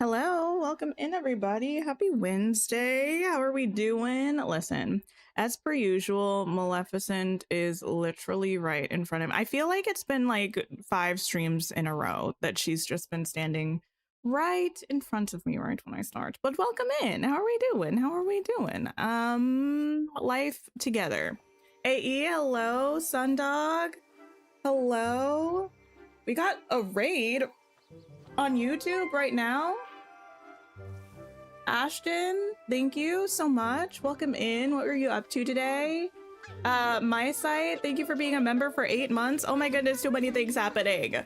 Hello, welcome in everybody. Happy Wednesday. How are we doing? Listen, as per usual, Maleficent is literally right in front of me. I feel like it's been like 5 streams in a row that she's just been standing right in front of me right when I start. But welcome in. How are we doing? How are we doing? Life together. AE, hello. Sundog, hello. We got a raid on YouTube right now. Ashton, thank you so much. Welcome in. What were you up to today? My site, thank you for being a member for 8 months. Oh my goodness, so many things happening.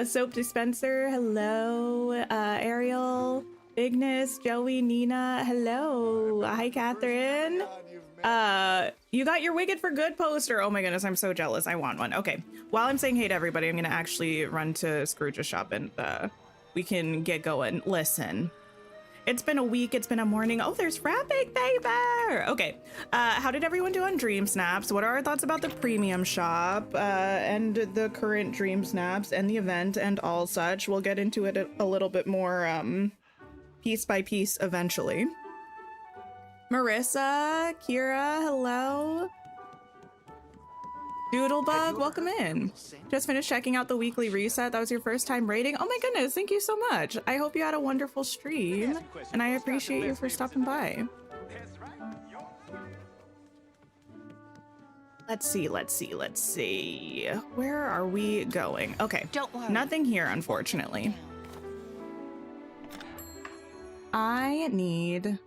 Soap dispenser, hello. Ariel, Ignis, Joey, Nina, hello. Hi, Catherine. You got your Wicked for Good poster. Oh my goodness, I'm so jealous. I want one. Okay, while I'm saying hey to everybody, I'm gonna actually run to Scrooge's shop and we can get going. Listen, it's been a week, it's been a morning. Oh, there's Frapping Paper. Okay, how did everyone do on DreamSnaps? What are our thoughts about the premium shop and the current DreamSnaps and the event and all such? We'll get into it a little bit more piece by piece eventually. Marissa, Kira, hello. Doodlebug, welcome in. Just finished checking out the weekly reset. That was your first time raiding. Oh my goodness, thank you so much. I hope you had a wonderful stream, and I appreciate you for stopping by. Let's see. Where are we going? Okay, Don't worry. Nothing here, unfortunately. I need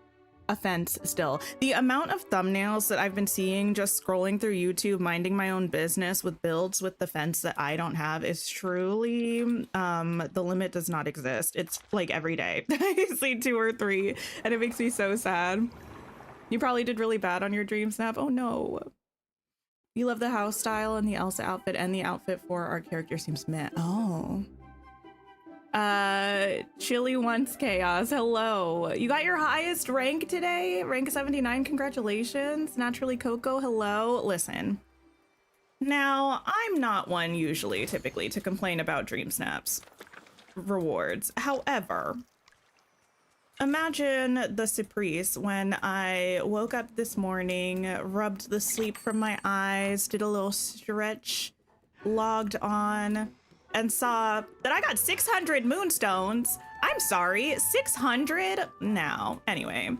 a fence still. The amount of thumbnails that I've been seeing just scrolling through YouTube, minding my own business with builds with the fence that I don't have is truly, the limit does not exist. It's like every day. I see 2 or 3 and it makes me so sad. You probably did really bad on your dream snap. Oh no. You love the house style and the Elsa outfit, and the outfit for our character seems meh. Oh. Chili wants chaos. Hello. You got your highest rank today? Rank 79. Congratulations. Naturally Coco. Hello. Listen. Now, I'm not one typically to complain about DreamSnaps rewards. However, imagine the surprise when I woke up this morning, rubbed the sleep from my eyes, did a little stretch, logged on, and saw that I got 600 moonstones. I'm sorry, 600? No. Anyway,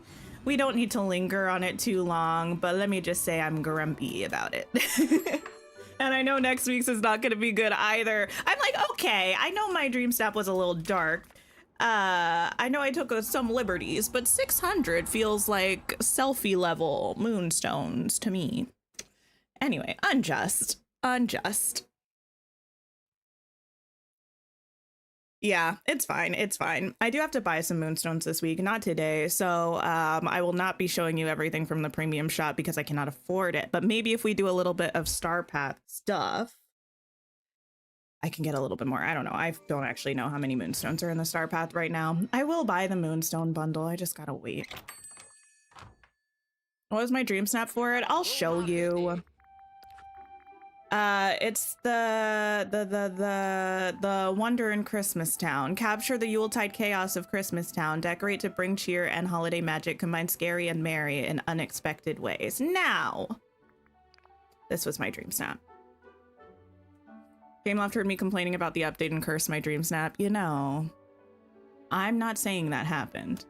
we don't need to linger on it too long, but let me just say I'm grumpy about it. And I know next week's is not gonna be good either. I'm like, okay, I know my dream snap was a little dark. I know I took some liberties, but 600 feels like selfie level moonstones to me. Anyway, unjust. Yeah, it's fine. I do have to buy some moonstones this week, not today. So I will not be showing you everything from the premium shop because I cannot afford it. But maybe if we do a little bit of Star Path stuff, I can get a little bit more. I don't know. I don't actually know how many moonstones are in the Star Path right now. I will buy the moonstone bundle. I just gotta wait. What was my dream snap for it? I'll show you. It's the wonder in Christmas Town. Capture the Yuletide chaos of Christmas Town. Decorate to bring cheer and holiday magic. Combine scary and merry in unexpected ways. Now, this was my dream snap. Gameloft heard me complaining about the update and cursed my dream snap. You know, I'm not saying that happened.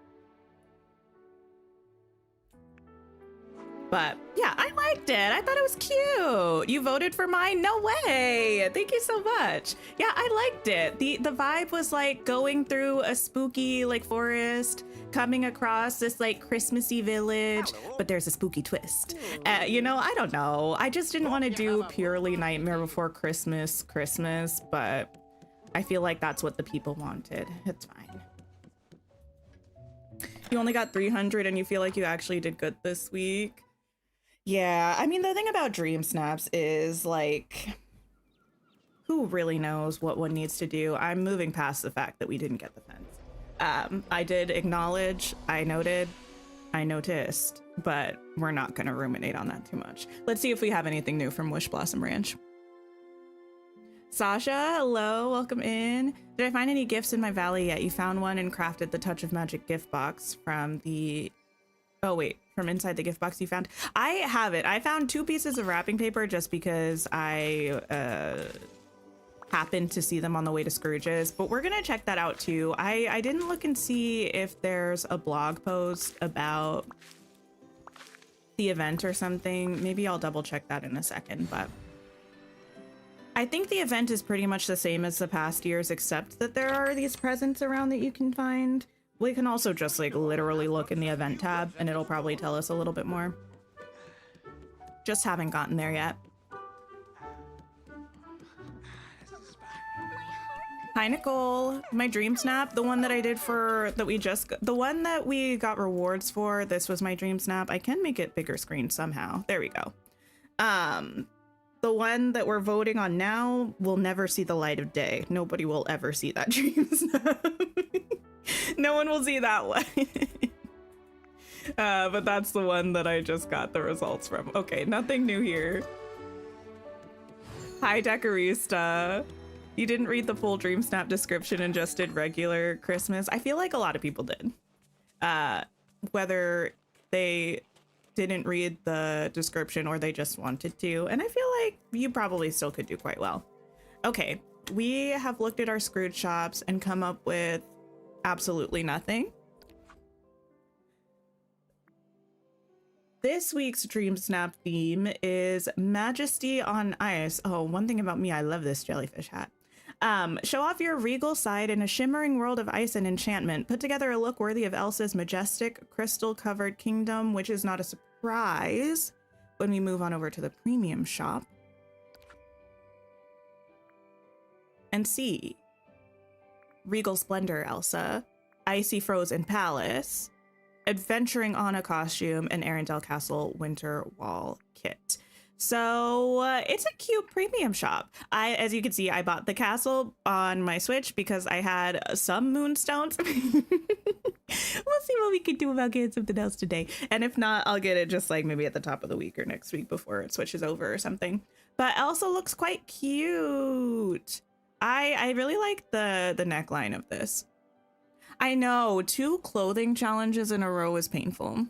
But yeah, I liked it. I thought it was cute. You voted for mine? No way. Thank you so much. Yeah, I liked it. The vibe was like going through a spooky like forest, coming across this like Christmassy village, but there's a spooky twist. You know, I don't know. I just didn't want to do purely Nightmare Before Christmas, but I feel like that's what the people wanted. It's fine. You only got 300 and you feel like you actually did good this week. Yeah, I mean, the thing about dream snaps is like, who really knows what one needs to do? I'm moving past the fact that we didn't get the fence. I did acknowledge, I noted, I noticed, but we're not gonna ruminate on that too much. Let's see if we have anything new from Wish Blossom Ranch. Sasha, hello, welcome in. Did I find any gifts in my valley yet? You found one and crafted the Touch of Magic gift box from the... Oh wait, from inside the gift box you found? I have it. I found 2 pieces of wrapping paper just because I happened to see them on the way to Scrooge's, but we're gonna check that out too. I didn't look and see if there's a blog post about the event or something. Maybe I'll double check that in a second, but I think the event is pretty much the same as the past years, except that there are these presents around that you can find. We can also just like literally look in the event tab and it'll probably tell us a little bit more. Just haven't gotten there yet. Hi Nicole, my dream snap, the one that I did for, the one that we got rewards for, this was my dream snap. I can make it bigger screen somehow. There we go. The one that we're voting on now will never see the light of day. Nobody will ever see that dream snap. No one will see that one. But that's the one that I just got the results from. Okay, nothing new here. Hi Decorista. You didn't read the full dream snap description and just did regular Christmas. I feel like a lot of people did. Whether they didn't read the description or they just wanted to. And I feel like you probably still could do quite well. Okay, we have looked at our Scrooge shops and come up with absolutely nothing. This week's Dream Snap theme is Majesty on Ice. Oh, one thing about me, I love this jellyfish hat. Show off your regal side in a shimmering world of ice and enchantment. Put together a look worthy of Elsa's majestic crystal-covered kingdom, which is not a surprise when we move on over to the premium shop. And see. Regal Splendor Elsa, Icy Frozen Palace, Adventuring Anna costume, and Arendelle Castle Winter Wall kit. So it's a cute premium shop. As you can see, I bought the castle on my Switch because I had some moonstones. We'll see what we can do about getting something else today. And if not, I'll get it just like maybe at the top of the week or next week before it switches over or something. But Elsa looks quite cute. I really like the neckline of this. I know 2 clothing challenges in a row is painful.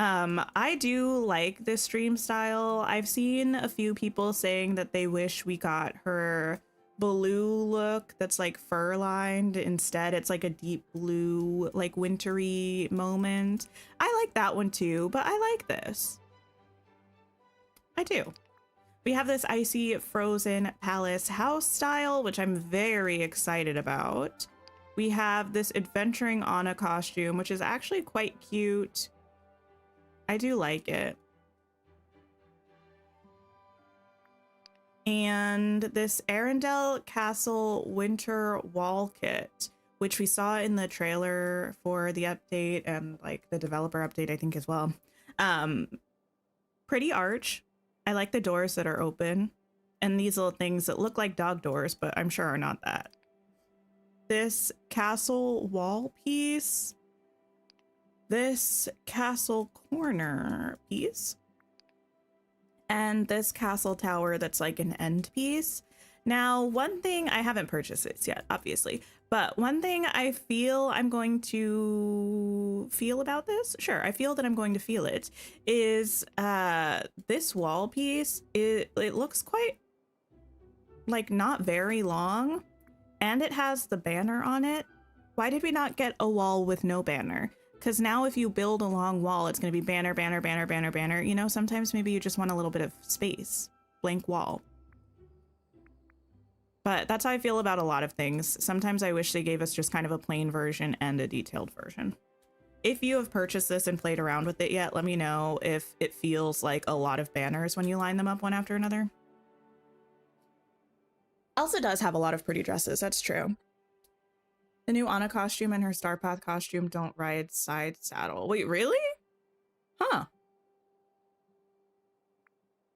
I do like this stream style. I've seen a few people saying that they wish we got her blue look that's like fur lined. Instead, it's like a deep blue, like wintry moment. I like that one too, but I like this. I do. We have this Icy Frozen Palace house style, which I'm very excited about. We have this Adventuring Anna costume, which is actually quite cute. I do like it. And this Arendelle Castle Winter Wall kit, which we saw in the trailer for the update and like the developer update, I think as well. Pretty arch. I like the doors that are open and these little things that look like dog doors, but I'm sure are not that. This castle wall piece. This castle corner piece. And this castle tower that's like an end piece. Now, one thing, I haven't purchased this yet, obviously, but one thing I feel I'm going to feel about this, sure, I feel that I'm going to feel it, is this wall piece, it looks quite, like, not very long, and it has the banner on it. Why did we not get a wall with no banner? Because now if you build a long wall, it's going to be banner, banner, banner, banner, banner. You know, sometimes maybe you just want a little bit of space, blank wall. But that's how I feel about a lot of things. Sometimes I wish they gave us just kind of a plain version and a detailed version. If you have purchased this and played around with it yet, let me know if it feels like a lot of banners when you line them up one after another. Elsa does have a lot of pretty dresses, that's true. The new Anna costume and her Star Path costume don't ride side saddle. Wait, really? Huh.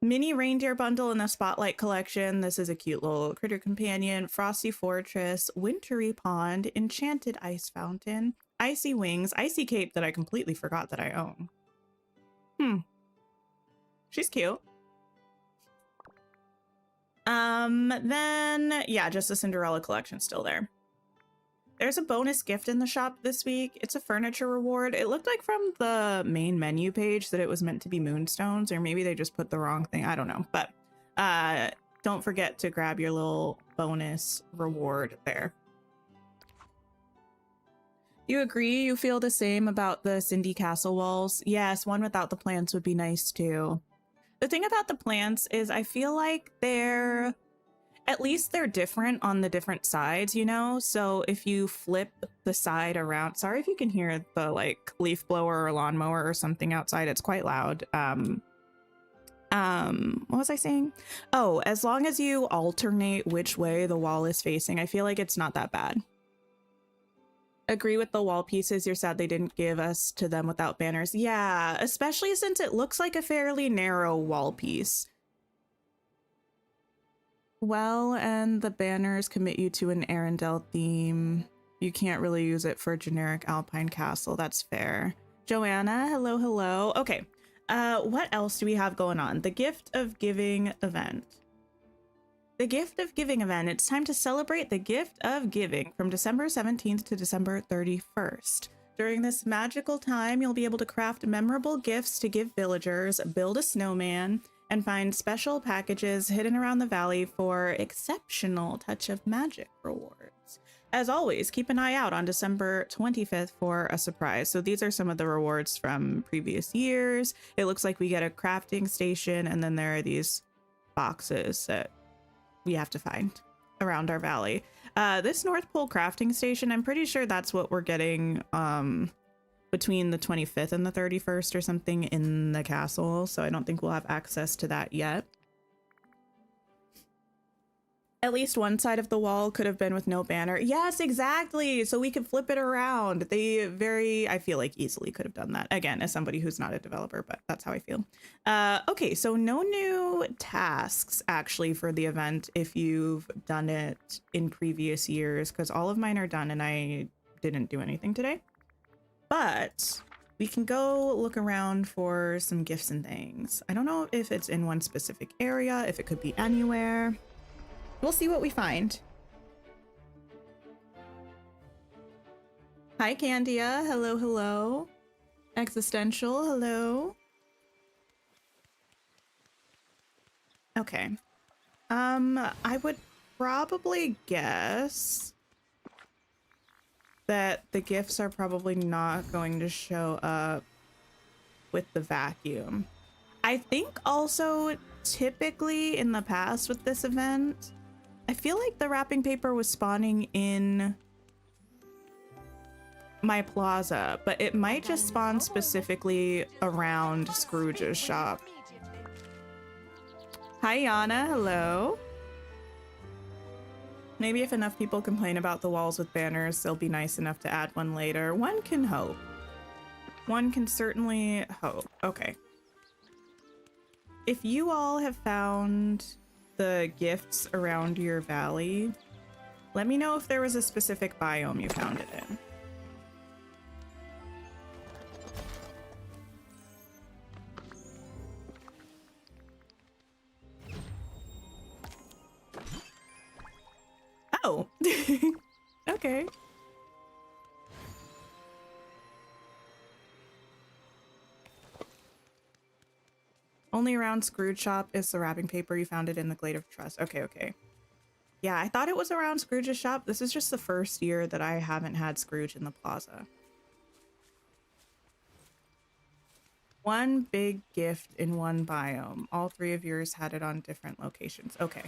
Mini reindeer bundle in the Spotlight collection. This is a cute little critter companion. Frosty Fortress, Wintry Pond, Enchanted Ice Fountain, Icy Wings, Icy Cape that I completely forgot that I own. She's cute. Then yeah, just the Cinderella collection still there. There's a bonus gift in the shop this week. It's a furniture reward. It looked like from the main menu page that it was meant to be moonstones, or maybe they just put the wrong thing. I don't know, but don't forget to grab your little bonus reward there. You agree? You feel the same about the Cindy Castle walls? Yes, one without the plants would be nice too. The thing about the plants is I feel like at least they're different on the different sides, you know? So if you flip the side around, sorry if you can hear the like leaf blower or lawnmower or something outside, it's quite loud. What was I saying? Oh, as long as you alternate which way the wall is facing, I feel like it's not that bad. Agree with the wall pieces. You're sad they didn't give us to them without banners. Yeah, especially since it looks like a fairly narrow wall piece. Well, and the banners commit you to an Arendelle theme. You can't really use it for generic Alpine Castle. That's fair. Joanna, hello, hello. Okay, what else do we have going on? The Gift of Giving event. The Gift of Giving event. It's time to celebrate the gift of giving from December 17th to December 31st. During this magical time, you'll be able to craft memorable gifts to give villagers, build a snowman, and find special packages hidden around the valley for exceptional touch of magic rewards. As always, keep an eye out on December 25th for a surprise. So these are some of the rewards from previous years. It looks like we get a crafting station, and then there are these boxes that we have to find around our valley. This North Pole crafting station, I'm pretty sure that's what we're getting between the 25th and the 31st or something in the castle, so I don't think we'll have access to that yet. At least one side of the wall could have been with no banner. Yes, exactly. So we could flip it around. I feel like easily could have done that. Again, as somebody who's not a developer, but that's how I feel. Okay, so no new tasks actually for the event if you've done it in previous years, because all of mine are done and I didn't do anything today. But we can go look around for some gifts and things. I don't know if it's in one specific area, if it could be anywhere. We'll see what we find. Hi, Candia. Hello, hello. Existential, hello. Okay. I would probably guess that the gifts are probably not going to show up with the vacuum. I think also typically in the past with this event, I feel like the wrapping paper was spawning in my plaza, but it might just spawn specifically around Scrooge's shop. Hi, Yana. Hello. Maybe if enough people complain about the walls with banners, they'll be nice enough to add one later. One can hope. One can certainly hope. Okay. If you all have found the gifts around your valley, let me know if there was a specific biome you found it in. Oh, okay. Only around Scrooge shop is the wrapping paper. You found it in the Glade of Trust. Okay, okay. Yeah, I thought it was around Scrooge's shop. This is just the first year that I haven't had Scrooge in the plaza. One big gift in one biome. All three of yours had it on different locations. Okay.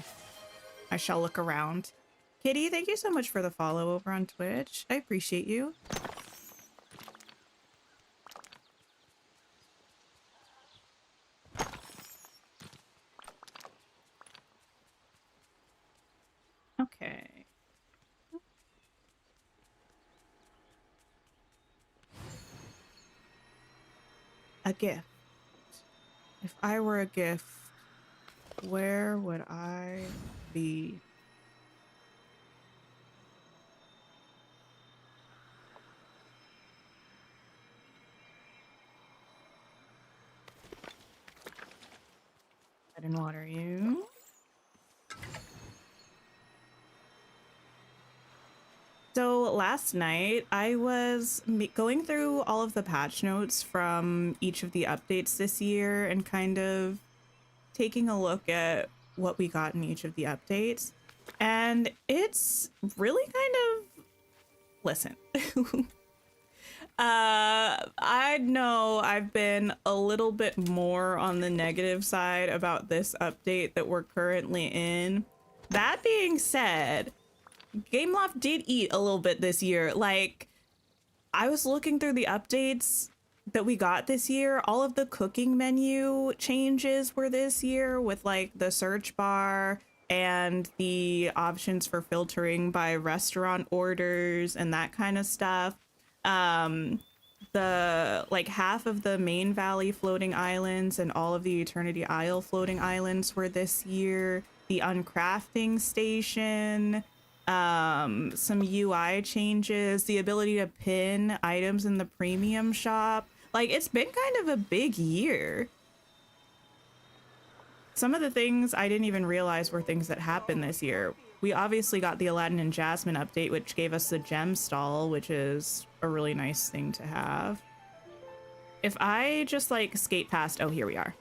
I shall look around. Kitty, thank you so much for the follow over on Twitch. I appreciate you. Okay. A gift. If I were a gift, where would I be? I didn't water you. last night I was going through all of the patch notes from each of the updates this year and kind of taking a look at what we got in each of the updates. And it's really kind of, listen, I know I've been a little bit more on the negative side about this update that we're currently in. That being said, Gameloft did eat a little bit this year. Like, I was looking through the updates that we got this year. All of the cooking menu changes were this year, with like the search bar and the options for filtering by restaurant orders and that kind of stuff. The like half of the main valley floating islands and all of the Eternity Isle floating islands were this year. The uncrafting station, some UI changes, the ability to pin items in the premium shop. Like, it's been kind of a big year. Some of the things I didn't even realize were things that happened this year. We obviously got the Aladdin and Jasmine update, which gave us the gem stall, which is a really nice thing to have. If I just like skate past, oh, here we are.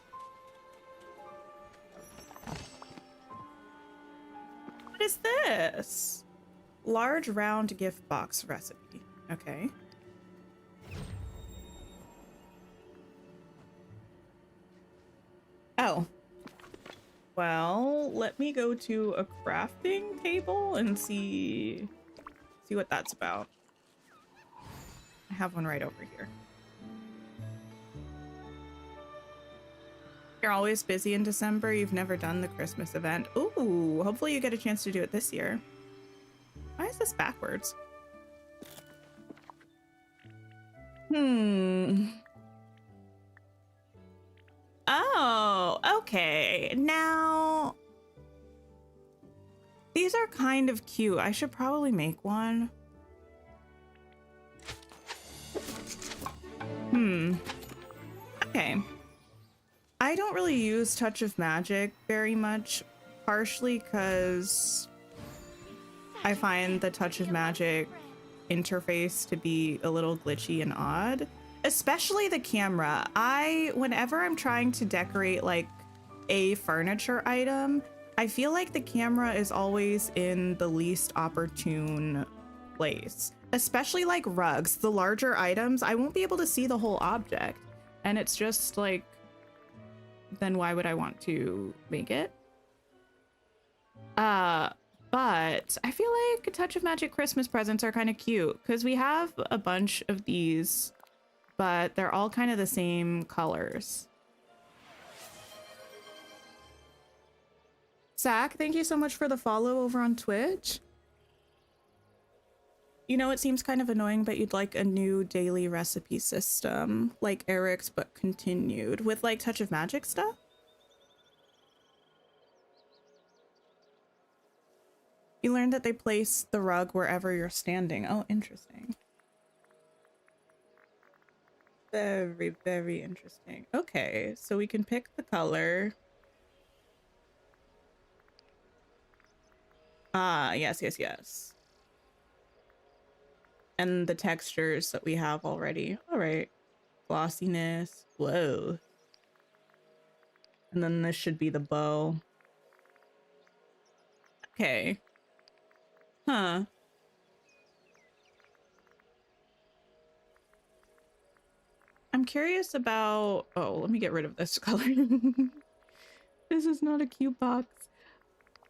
What is this? Large round gift box recipe. Okay. Oh. Well, let me go to a crafting table and see what that's about. I have one right over here. You're always busy in December. You've never done the Christmas event. Ooh, hopefully you get a chance to do it this year. Why is this backwards? Oh, okay. Now, these are kind of cute. I should probably make one. Okay. I don't really use Touch of Magic very much, partially because I find the Touch of Magic interface to be a little glitchy and odd, especially the camera. Whenever I'm trying to decorate like a furniture item, I feel like the camera is always in the least opportune place, especially like rugs. The larger items, I won't be able to see the whole object, and it's just like, then why would I want to make it? But I feel like Touch of Magic Christmas presents are kind of cute because we have a bunch of these, but they're all kind of the same colors. Zach, thank you so much for the follow over on Twitch. You know, it seems kind of annoying, but you'd like a new daily recipe system, like Eric's, but continued with like Touch of Magic stuff. You learned that they place the rug wherever you're standing. Oh, interesting. Very, very interesting. Okay, so we can pick the color. Ah, yes, yes, yes. And the textures that we have already. All right. Glossiness. Whoa. And then this should be the bow. Okay. Huh. I'm curious about... Oh, let me get rid of this color. This is not a cute box.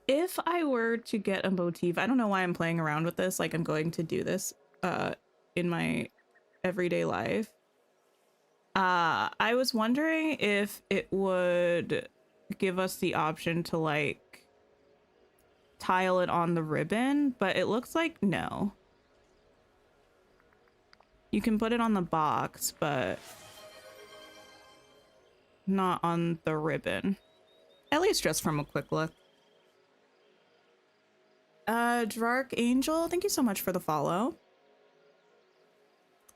If I were to get a motif, I don't know why I'm playing around with this, like I'm going to do this in my everyday life. I was wondering if it would give us the option to like tile it on the ribbon, but it looks like no. You can put it on the box, but not on the ribbon. At least just from a quick look. Dark Angel, thank you so much for the follow.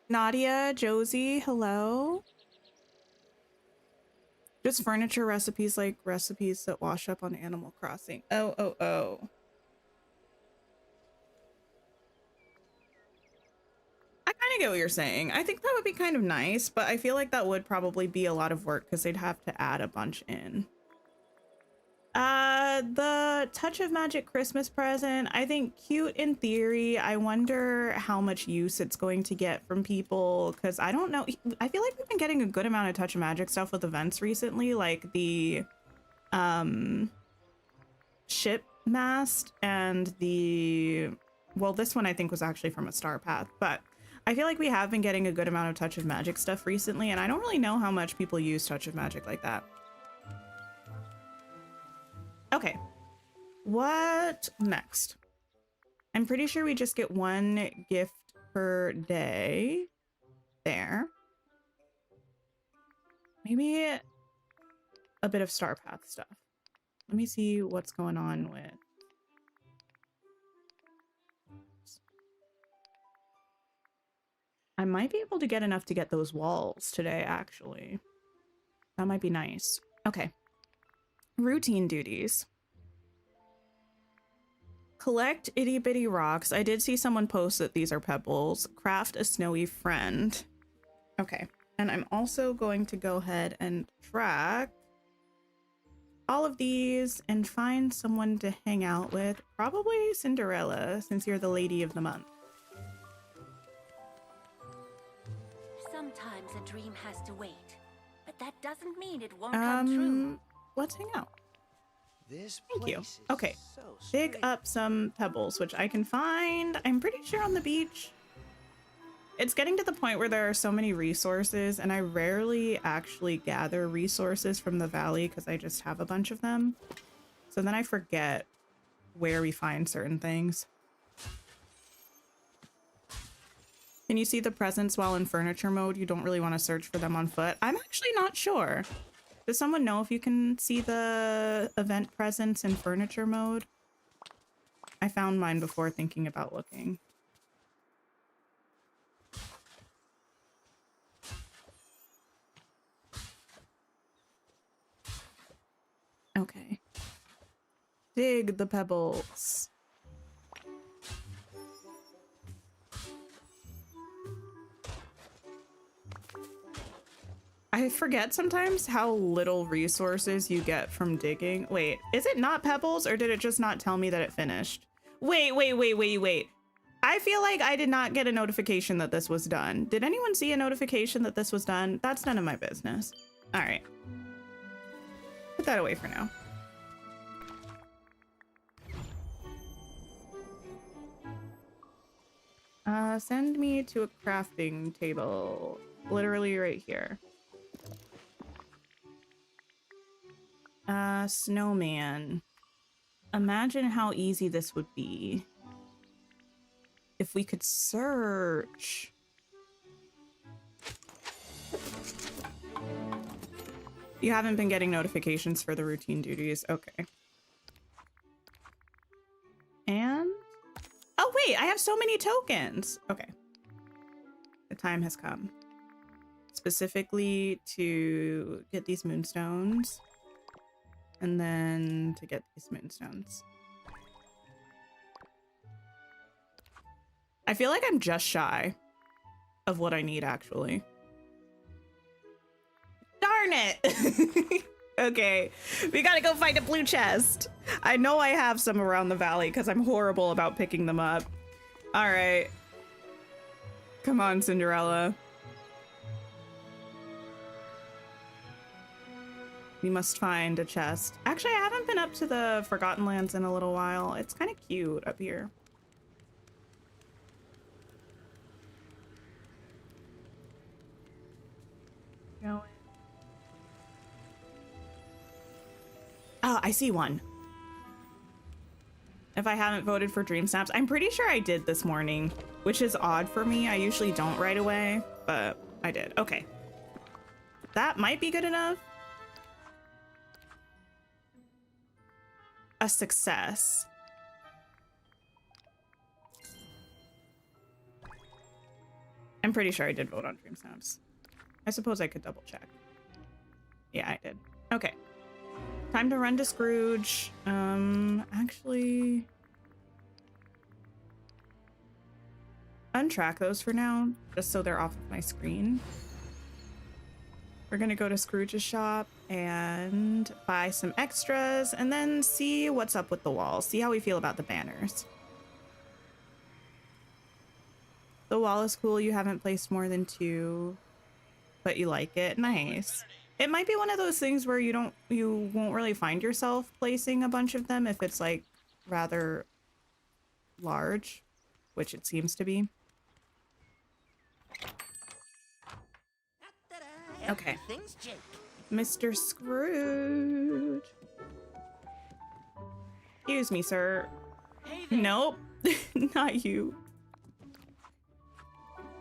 Nadia, Josie, hello. Just furniture recipes, like recipes that wash up on Animal Crossing. Oh. I get what you're saying. I think that would be kind of nice, but I feel like that would probably be a lot of work because they'd have to add a bunch in. The Touch of Magic Christmas present, I think cute in theory. I wonder how much use it's going to get from people because I don't know. I feel like we've been getting a good amount of Touch of Magic stuff with events recently, like the ship mast and the, well, this one I think was actually from a star path, but I feel like we have been getting a good amount of Touch of Magic stuff recently, and I don't really know how much people use Touch of Magic like that. Okay, what next? I'm pretty sure we just get one gift per day. There. Maybe a bit of star path stuff. Let me see what's going on with. I might be able to get enough to get those walls today, actually. That might be nice. Okay. Routine duties. Collect itty bitty rocks. I did see someone post that these are pebbles. Craft a snowy friend. Okay. And I'm also going to go ahead and track all of these and find someone to hang out with. Probably Cinderella, since you're the lady of the month. Sometimes a dream has to wait, but that doesn't mean it won't come true. Let's hang out. Thank you. Okay, so dig up some pebbles, which I can find, I'm pretty sure, on the beach. It's getting to the point where there are so many resources, and I rarely actually gather resources from the valley because I just have a bunch of them. So then I forget where we find certain things. Can you see the presents while in furniture mode? You don't really want to search for them on foot. I'm actually not sure. Does someone know if you can see the event presents in furniture mode? I found mine before thinking about looking. Okay. Dig the pebbles. I forget sometimes how little resources you get from digging. Wait, is it not pebbles, or did it just not tell me that it finished? Wait. I feel like I did not get a notification that this was done. Did anyone see a notification that this was done? That's none of my business. All right. Put that away for now. Send me to a crafting table. Literally right here. Snowman. Imagine how easy this would be if we could search. You haven't been getting notifications for the routine duties. Okay. And oh wait, I have so many tokens. Okay. The time has come. Specifically to get these moonstones. And then to get these moonstones. I feel like I'm just shy of what I need, actually. Darn it! Okay, we gotta go find a blue chest. I know I have some around the valley because I'm horrible about picking them up. All right. Come on, Cinderella. We must find a chest. Actually, I haven't been up to the Forgotten Lands in a little while. It's kind of cute up here. Going. Oh, I see one. If I haven't voted for DreamSnaps, I'm pretty sure I did this morning, which is odd for me. I usually don't right away, but I did. Okay. That might be good enough. A success. I'm pretty sure I did vote on DreamSnaps. I suppose I could double check. Yeah, I did. Okay. Time to run to Scrooge. Actually... untrack those for now, just so they're off of my screen. We're gonna go to Scrooge's shop and buy some extras and then see what's up with the wall. See how we feel about the banners. The wall is cool. You haven't placed more than 2, but you like it. Nice. It might be one of those things where you won't really find yourself placing a bunch of them if it's like rather large, which it seems to be. Okay. Mr. Scrooge. Excuse me, sir. Nope, not you.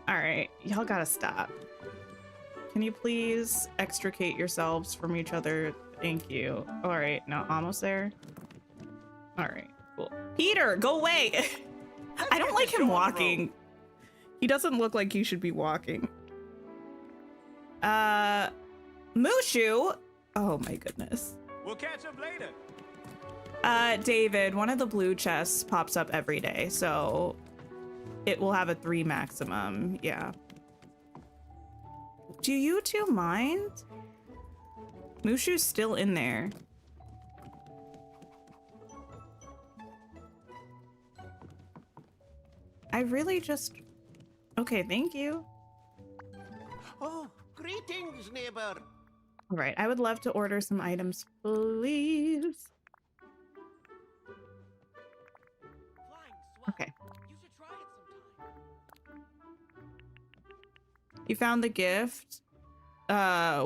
All right, y'all gotta stop. Can you please extricate yourselves from each other? Thank you. All right, no, almost there. All right, cool. Peter, go away. I don't like him walking. He doesn't look like he should be walking. Mushu. Oh my goodness. We'll catch up later. David, one of the blue chests pops up every day, so it will have a 3 maximum. Yeah. Do you two mind? Mushu's still in there. I really just... Okay, thank you. Oh, greetings, neighbor. All right, I would love to order some items, please. Okay. You should try it sometime. You found the gift.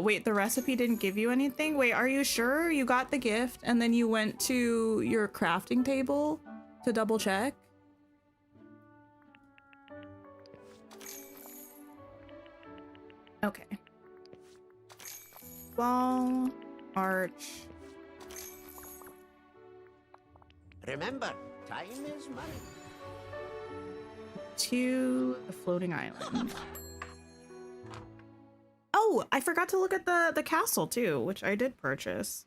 Wait, the recipe didn't give you anything? Wait, are you sure you got the gift and then you went to your crafting table to double check? Okay. Wall, arch. Remember, time is money. To the floating island. Oh, I forgot to look at the castle too, which I did purchase.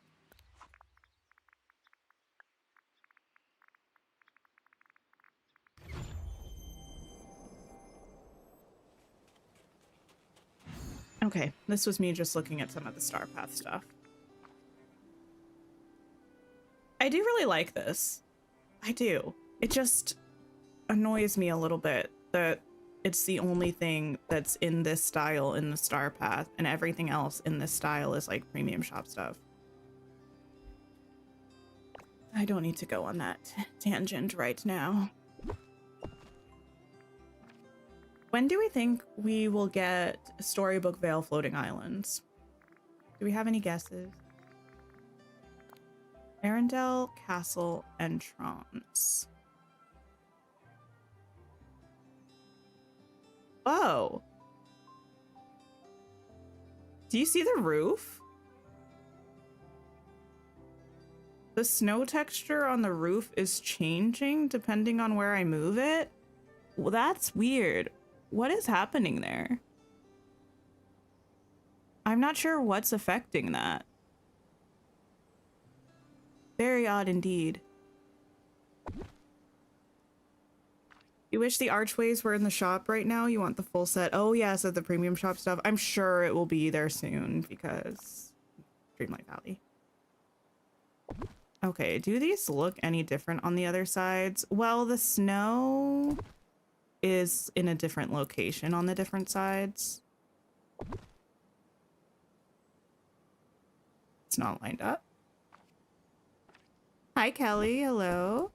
Okay, this was me just looking at some of the Star Path stuff. I do really like this. I do. It just annoys me a little bit that it's the only thing that's in this style in the Star Path, and everything else in this style is like premium shop stuff. I don't need to go on that tangent right now. When do we think we will get Storybook Vale Floating Islands? Do we have any guesses? Arendelle Castle entrance. Whoa. Do you see the roof? The snow texture on the roof is changing depending on where I move it. Well, that's weird. What is happening there? I'm not sure what's affecting that. Very odd indeed. You wish the archways were in the shop right now? You want the full set? Oh yeah, so the premium shop stuff. I'm sure it will be there soon because Dreamlight Valley. Okay, do these look any different on the other sides? Well, the snow is in a different location on the different sides. It's not lined up. Hi, Kelly. Hello.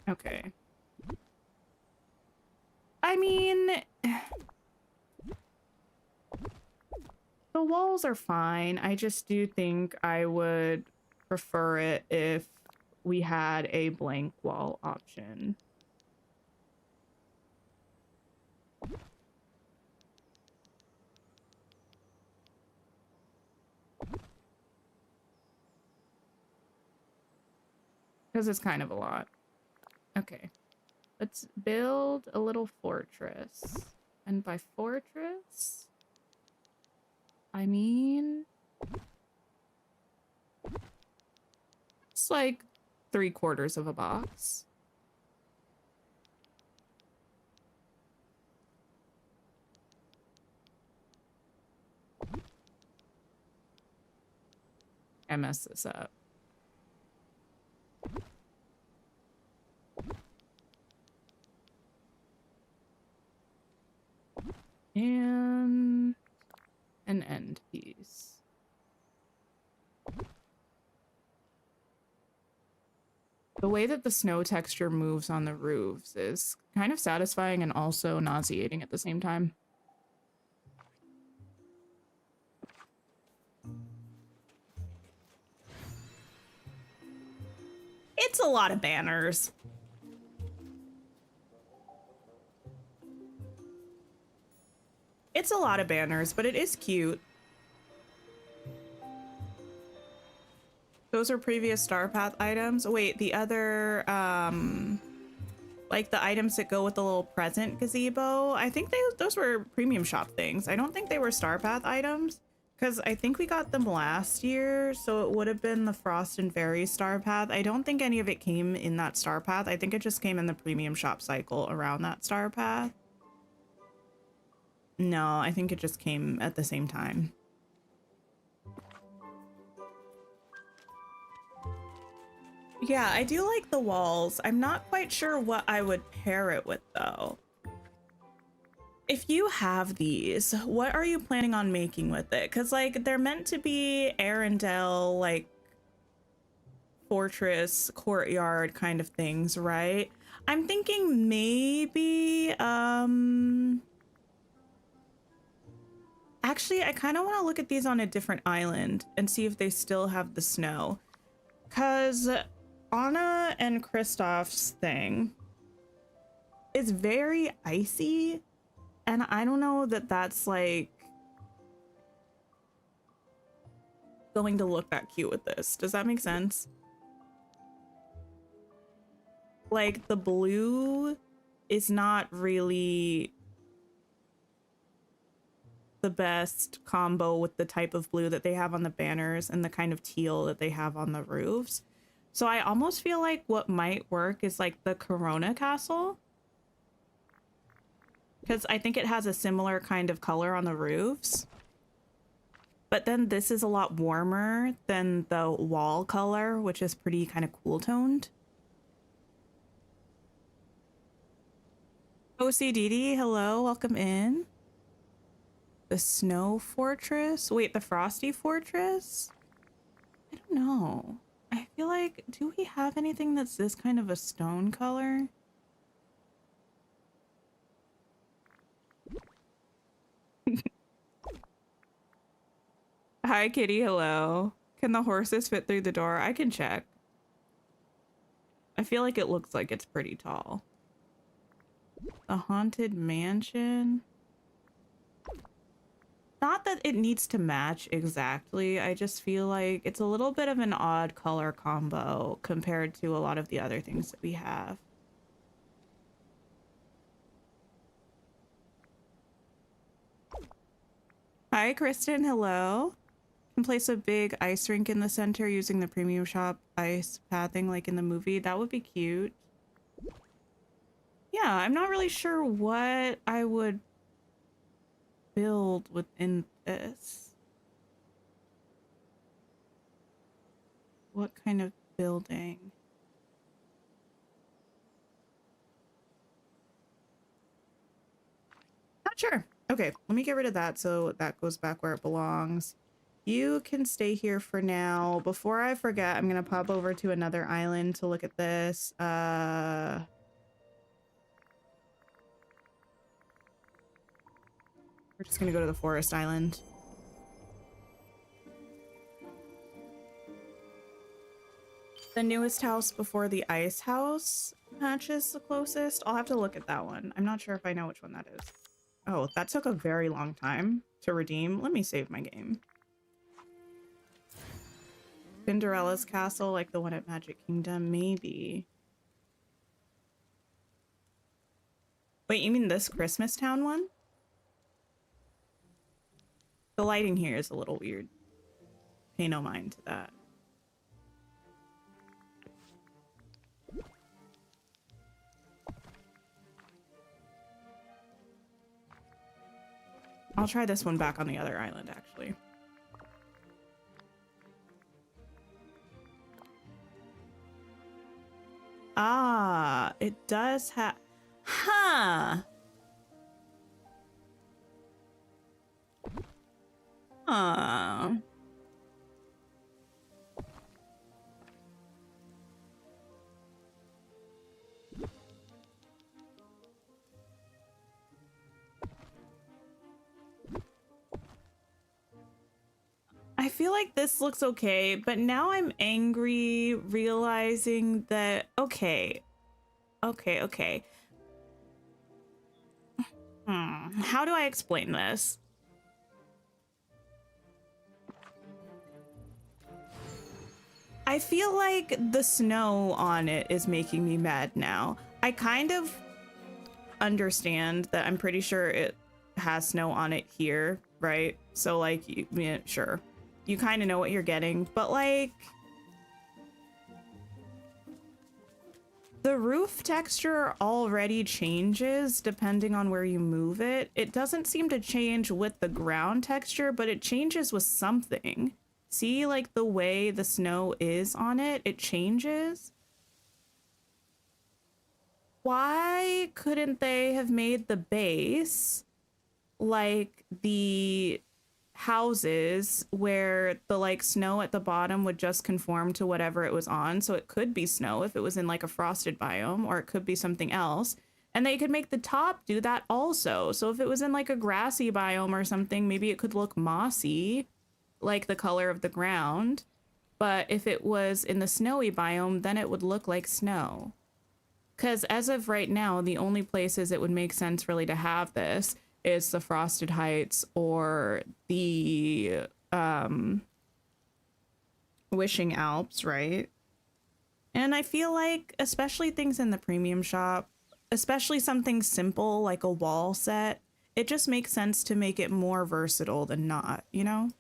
Okay. I mean, the walls are fine. I just do think I would prefer it if we had a blank wall option. Because it's kind of a lot. Okay. Let's build a little fortress. And by fortress, I mean... it's like 3/4 of a box. I messed this up. And an end piece. The way that the snow texture moves on the roofs is kind of satisfying and also nauseating at the same time. It's a lot of banners. It's a lot of banners, but it is cute. Those are previous Star Path items. Wait, the other, like the items that go with the little present gazebo, I think those were premium shop things. I don't think they were Star Path items, because I think we got them last year, so it would have been the Frost and Fairy Star Path. I don't think any of it came in that Star Path. I think it just came in the premium shop cycle around that Star Path. No, I think it just came at the same time. Yeah, I do like the walls. I'm not quite sure what I would pair it with, though. If you have these, what are you planning on making with it? Because, like, they're meant to be Arendelle, like, fortress, courtyard kind of things, right? I'm thinking maybe, actually, I kind of want to look at these on a different island and see if they still have the snow. Because Anna and Kristoff's thing is very icy, and I don't know that that's, like, going to look that cute with this. Does that make sense? Like, the blue is not really the best combo with the type of blue that they have on the banners and the kind of teal that they have on the roofs. So I almost feel like what might work is like the Corona Castle, because I think it has a similar kind of color on the roofs. But then this is a lot warmer than the wall color, which is pretty kind of cool toned. OCDD, hello, welcome in. The Snow Fortress? Wait, the Frosty Fortress? I don't know. I feel like, do we have anything that's this kind of a stone color? Hi, Kitty, hello. Can the horses fit through the door? I can check. I feel like it looks like it's pretty tall. The Haunted Mansion? Not that it needs to match exactly. I just feel like it's a little bit of an odd color combo compared to a lot of the other things that we have. Hi, Kristen. Hello. Can place a big ice rink in the center using the premium shop ice pathing like in the movie. That would be cute. Yeah, I'm not really sure what I would build within this. What kind of building? Not sure. Okay, let me get rid of that so that goes back where it belongs. You can stay here for now. Before I forget, I'm gonna pop over to another island to look at this. We're just gonna go to the forest island. The newest house before the ice house matches the closest. I'll have to look at that one. I'm not sure if I know which one that is. Oh, that took a very long time to redeem. Let me save my game. Cinderella's castle, like the one at Magic Kingdom, maybe. Wait, you mean this Christmas Town one? The lighting here is a little weird. Pay no mind to that. I'll try this one back on the other island, actually. Ah, it does have... Huh. Huh. I feel like this looks okay, but now I'm angry realizing that, okay. How do I explain this? I feel like the snow on it is making me mad now. I kind of understand that I'm pretty sure it has snow on it here, right? So like, yeah, sure. You kind of know what you're getting, but like the roof texture already changes depending on where you move it. It doesn't seem to change with the ground texture, but it changes with something. See, like the way the snow is on it, it changes. Why couldn't they have made the base like the houses where the like snow at the bottom would just conform to whatever it was on? So it could be snow if it was in like a frosted biome, or it could be something else. And they could make the top do that also. So if it was in like a grassy biome or something, maybe it could look mossy, like the color of the ground. But if it was in the snowy biome, then it would look like snow. Because as of right now, the only places it would make sense really to have this is the Frosted Heights or the Wishing Alps, right? And I feel like, especially things in the premium shop, especially something simple like a wall set, it just makes sense to make it more versatile than not, you know?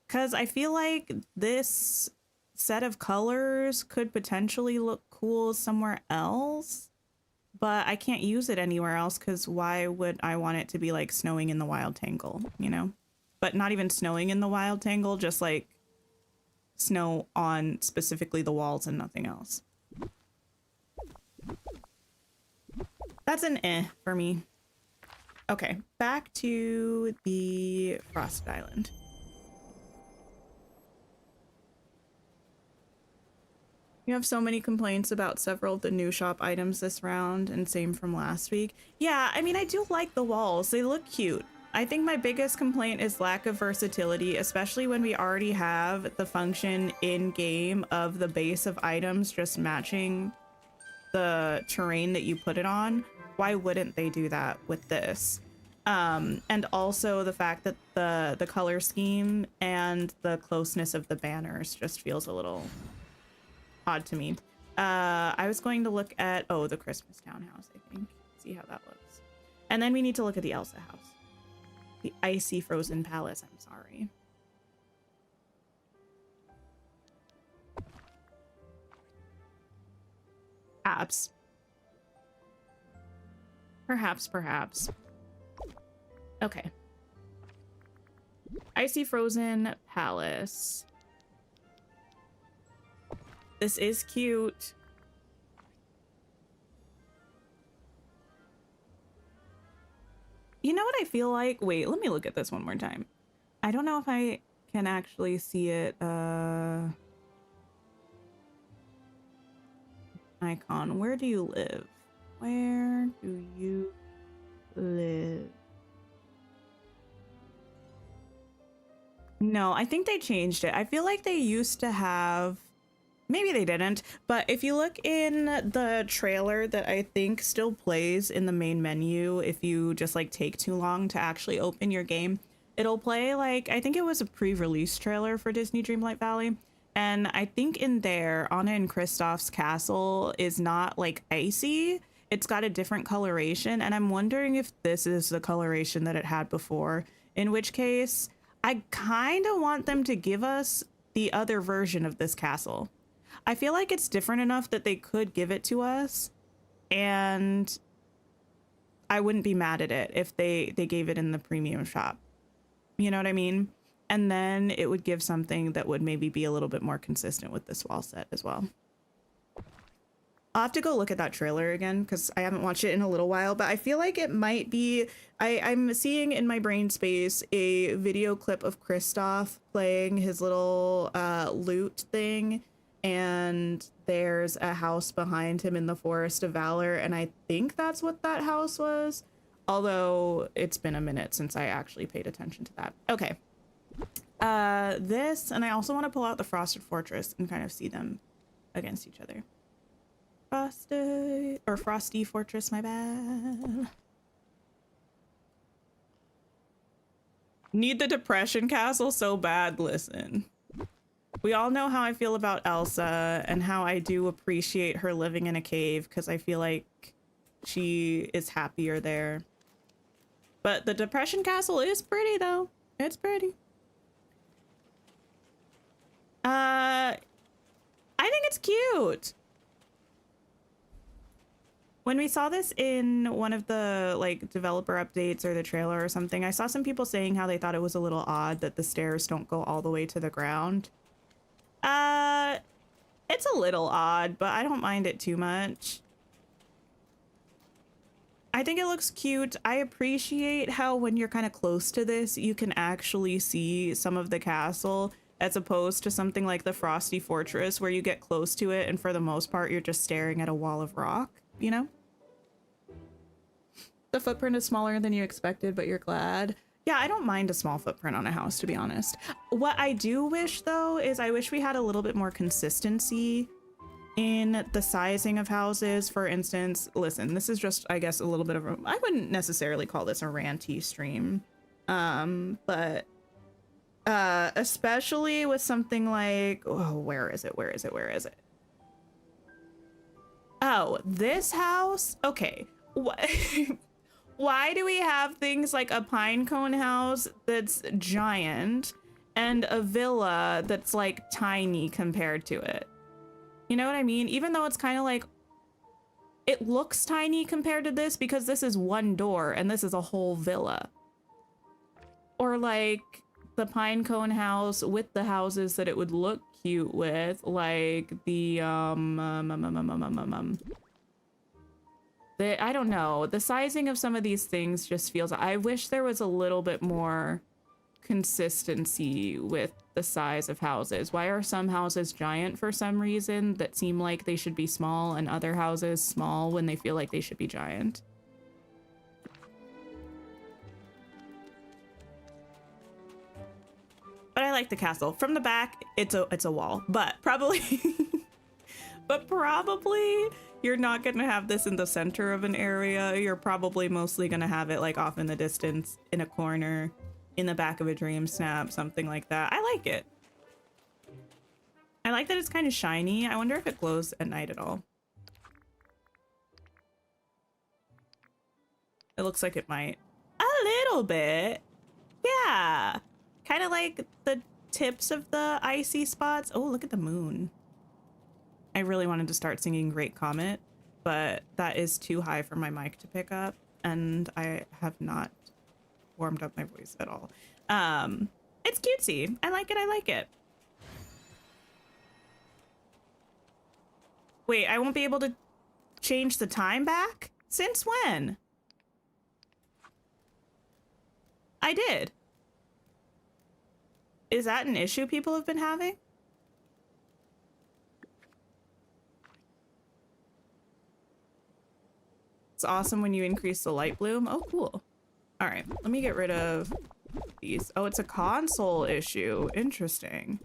Because I feel like this set of colors could potentially look cool somewhere else, but I can't use it anywhere else because why would I want it to be like snowing in the Wild Tangle, you know? But not even snowing in the Wild Tangle, just like snow on specifically the walls and nothing else. That's an eh for me. Okay, back to the Frosted Island. You have so many complaints about several of the new shop items this round, and same from last week. Yeah, I mean, I do like the walls. They look cute. I think my biggest complaint is lack of versatility, especially when we already have the function in-game of the base of items just matching the terrain that you put it on. Why wouldn't they do that with this? And also the fact that the color scheme and the closeness of the banners just feels a little odd to me. I was going to look at, oh, the Christmas townhouse, I think. See how that looks. And then we need to look at the Elsa house. The icy frozen palace, I'm sorry. Perhaps. Perhaps. Okay. Icy frozen palace. This is cute. You know what I feel like? Wait, let me look at this one more time. I don't know if I can actually see it. Icon. Where do you live? Where do you live? No, I think they changed it. I feel like they used to have... Maybe they didn't, but if you look in the trailer that I think still plays in the main menu, if you just like take too long to actually open your game, it'll play like, I think it was a pre-release trailer for Disney Dreamlight Valley. And I think in there, Anna and Kristoff's castle is not like icy. It's got a different coloration. And I'm wondering if this is the coloration that it had before, in which case I kind of want them to give us the other version of this castle. I feel like it's different enough that they could give it to us, and I wouldn't be mad at it if they gave it in the premium shop. You know what I mean? And then it would give something that would maybe be a little bit more consistent with this wall set as well. I'll have to go look at that trailer again because I haven't watched it in a little while, but I feel like it might be, I'm seeing in my brain space a video clip of Kristoff playing his little lute thing, and there's a house behind him in the Forest of Valor, and I think that's what that house was, although it's been a minute since I actually paid attention to that. Okay. This, and I also want to pull out the Frosted Fortress and kind of see them against each other. Frosty Fortress, my bad. Need the Depression Castle so bad. Listen, we all know how I feel about Elsa and how I do appreciate her living in a cave because I feel like she is happier there. But the Depression Castle is pretty though. It's pretty. I think it's cute. When we saw this in one of the like developer updates or the trailer or something, I saw some people saying how they thought it was a little odd that the stairs don't go all the way to the ground. It's a little odd, but I don't mind it too much. I think it looks cute. I appreciate how when you're kind of close to this, you can actually see some of the castle as opposed to something like the Frosty Fortress where you get close to it and for the most part, you're just staring at a wall of rock, you know? The footprint is smaller than you expected, but you're glad. Yeah, I don't mind a small footprint on a house, to be honest. What I do wish, though, is I wish we had a little bit more consistency in the sizing of houses. For instance, listen, this is just, I guess, a little bit of a... I wouldn't necessarily call this a ranty stream, but especially with something like... Oh, where is it? Where is it? Where is it? Oh, this house? Okay. What... Why do we have things like a pine cone house that's giant and a villa that's like tiny compared to it? You know what I mean? Even though it's kind of like, it looks tiny compared to this because this is one door and this is a whole villa. Or like the pine cone house with the houses that it would look cute with, like the, I don't know. The sizing of some of these things just feels... I wish there was a little bit more consistency with the size of houses. Why are some houses giant for some reason that seem like they should be small and other houses small when they feel like they should be giant? But I like the castle. From the back, it's a wall, but probably... but probably... You're not going to have this in the center of an area. You're probably mostly going to have it like off in the distance, in a corner, in the back of a DreamSnap, something like that. I like it. I like that it's kind of shiny. I wonder if it glows at night at all. It looks like it might. A little bit. Yeah. Kind of like the tips of the icy spots. Oh, look at the moon. I really wanted to start singing Great Comet, but that is too high for my mic to pick up, and I have not warmed up my voice at all. It's cutesy. I like it. I like it. Wait, I won't be able to change the time back? Since when? I did. Is that an issue people have been having? It's awesome when you increase the light bloom. Oh, cool. All right, let me get rid of these. Oh, it's a console issue. Interesting.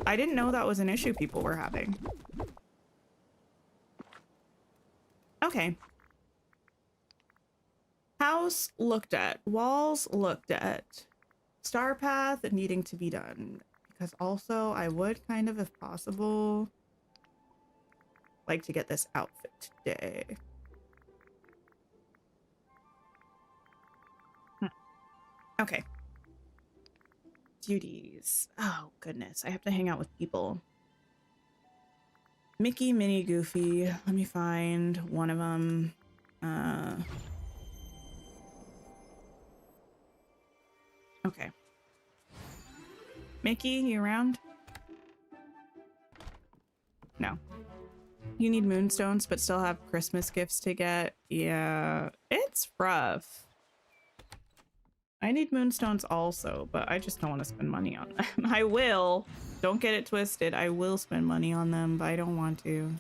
I didn't know that was an issue people were having. Okay. House looked at. Walls looked at. Star path needing to be done. Because also I would kind of, if possible, like to get this outfit today. Okay. Duties. Oh, goodness. I have to hang out with people. Mickey, Minnie, Goofy. Let me find one of them. Okay. Mickey, you around? No. You need moonstones, but still have Christmas gifts to get. Yeah, it's rough. I need moonstones also, but I just don't want to spend money on them. I will. Don't get it twisted. I will spend money on them, but I don't want to.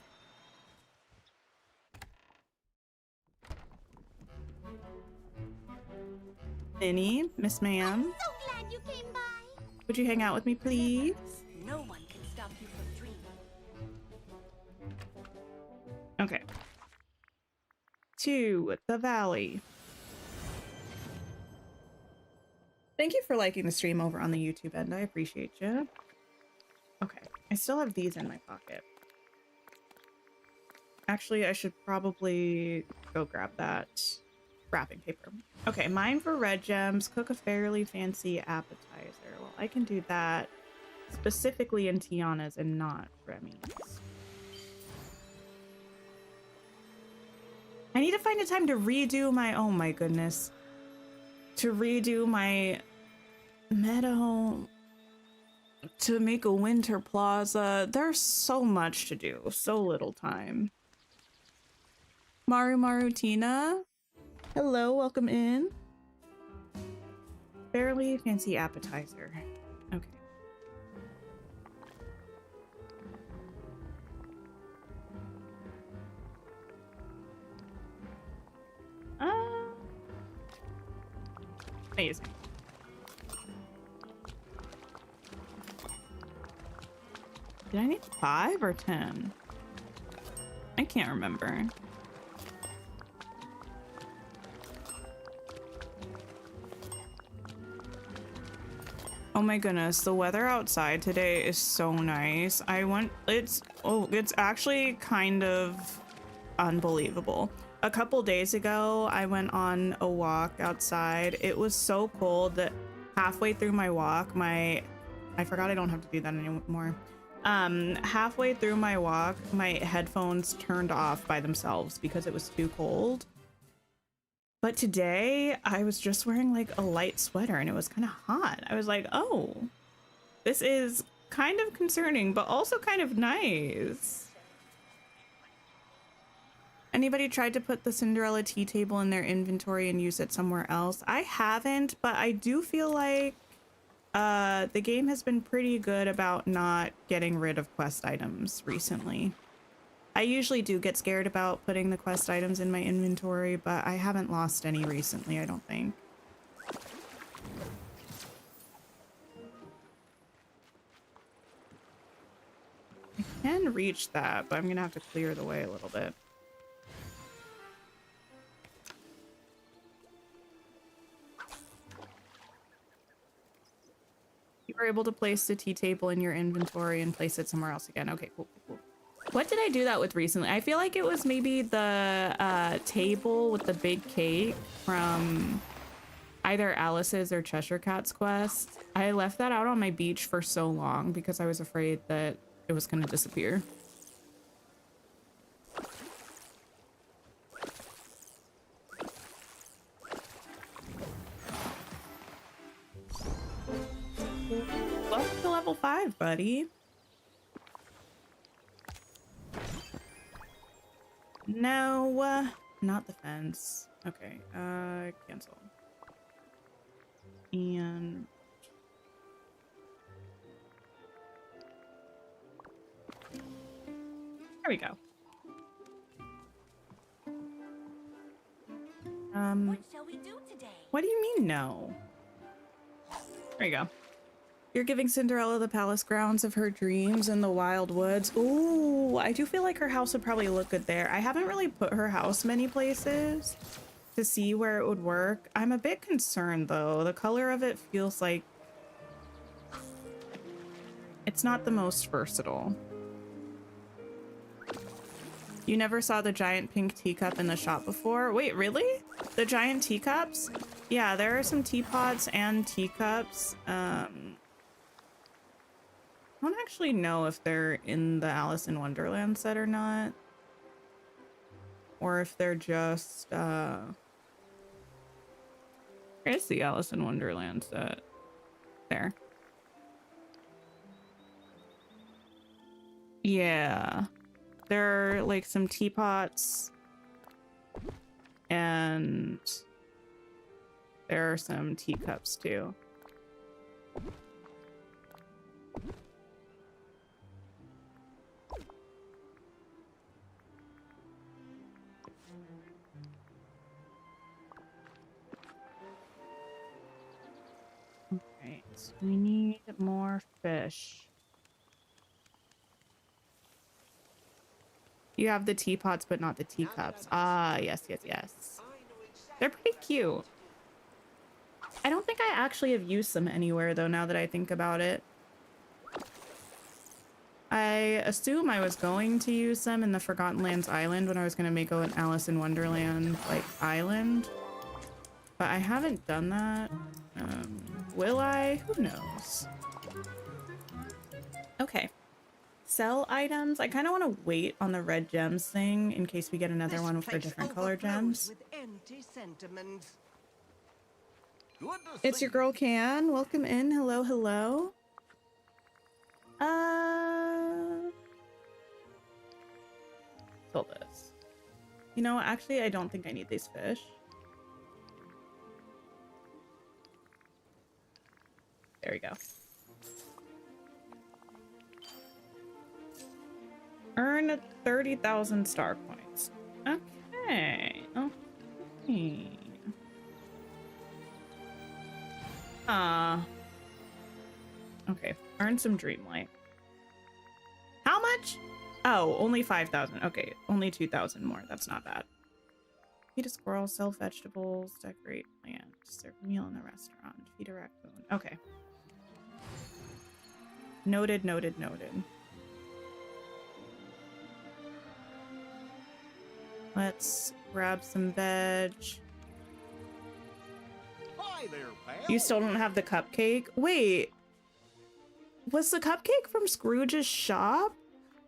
Minnie, Miss Ma'am. So glad you came by. Would you hang out with me, please? No one can stop you from dreaming. Okay. To the valley. Thank you for liking the stream over on the YouTube end. I appreciate you. Okay. I still have these in my pocket. Actually, I should probably go grab that wrapping paper. Okay, mine for red gems. Cook a fairly fancy appetizer. Well, I can do that specifically in Tiana's and not Remy's. I need to find a time to redo my, oh my goodness, to redo my meadow, to make a winter plaza. There's so much to do, so little time. Maru Tina, hello, welcome in. Fairly fancy appetizer. Okay. Amazing. Did I need 5 or 10? I can't remember. Oh my goodness, the weather outside today is so nice. It's actually kind of unbelievable. A couple days ago, I went on a walk outside. It was so cold that halfway through my walk, I forgot I don't have to do that anymore. Halfway through my walk, my headphones turned off by themselves because it was too cold. But today I was just wearing like a light sweater and it was kind of hot. I was like, oh, this is kind of concerning, but also kind of nice. Anybody tried to put the Cinderella tea table in their inventory and use it somewhere else? I haven't, but I do feel like the game has been pretty good about not getting rid of quest items recently. I usually do get scared about putting the quest items in my inventory, but I haven't lost any recently, I don't think. I can reach that, but I'm gonna have to clear the way a little bit. You were able to place the tea table in your inventory and place it somewhere else again. Okay, cool, cool. What did I do that with recently? I feel like it was maybe the table with the big cake from either Alice's or Cheshire Cat's quest. I left that out on my beach for so long because I was afraid that it was going to disappear. Welcome to level 5, buddy. No, not the fence. Okay, cancel. And there we go. What shall we do today? What do you mean no? There you go. You're giving Cinderella the palace grounds of her dreams in the wild woods. Ooh, I do feel like her house would probably look good there. I haven't really put her house many places to see where it would work. I'm a bit concerned though. The color of it feels like it's not the most versatile. You never saw the giant pink teacup in the shop before? Wait, really? The giant teacups? Yeah, there are some teapots and teacups. I don't actually know if they're in the Alice in Wonderland set or not. Or if they're just, Where's the Alice in Wonderland set? There. Yeah. there are like some teapots and there are some teacups too. Alright, so we need more fish. You have the teapots, but not the teacups. Ah, yes, yes, yes. They're pretty cute. I don't think I actually have used them anywhere, though, now that I think about it. I assume I was going to use them in the Forgotten Lands Island when I was going to make an Alice in Wonderland, like, island. But I haven't done that. Will I? Who knows? Okay. Sell items. I kind of want to wait on the red gems thing in case we get another one for different color gems. It's your girl Can. Welcome in. Hello, hello. Sell this. You know, actually, I don't think I need these fish. There we go. Earn 30,000 star points. Okay. Okay. Okay. Earn some Dreamlight. How much? Oh, only 5,000. Okay. Only 2,000 more. That's not bad. Feed a squirrel, sell vegetables, decorate land, serve a meal in the restaurant, feed a raccoon. Okay. Noted, noted, noted. Let's grab some veg. Hi there, pal. You still don't have the cupcake? Wait. Was the cupcake from Scrooge's shop?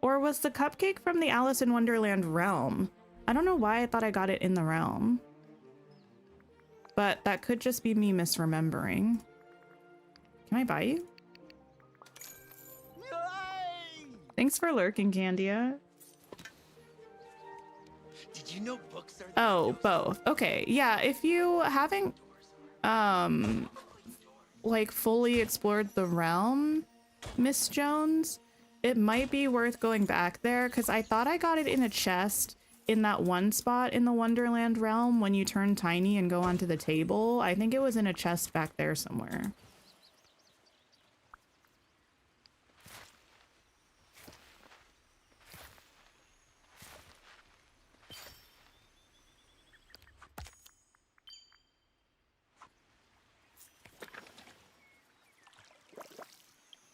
Or was the cupcake from the Alice in Wonderland realm? I don't know why I thought I got it in the realm. But that could just be me misremembering. Can I buy you? Yay! Thanks for lurking, Candia. Did you know books are Oh, both. Okay. Yeah, if you haven't like fully explored the realm, Miss Jones, it might be worth going back there because I thought I got it in a chest in that one spot in the Wonderland realm when you turn tiny and go onto the table. I think it was in a chest back there somewhere.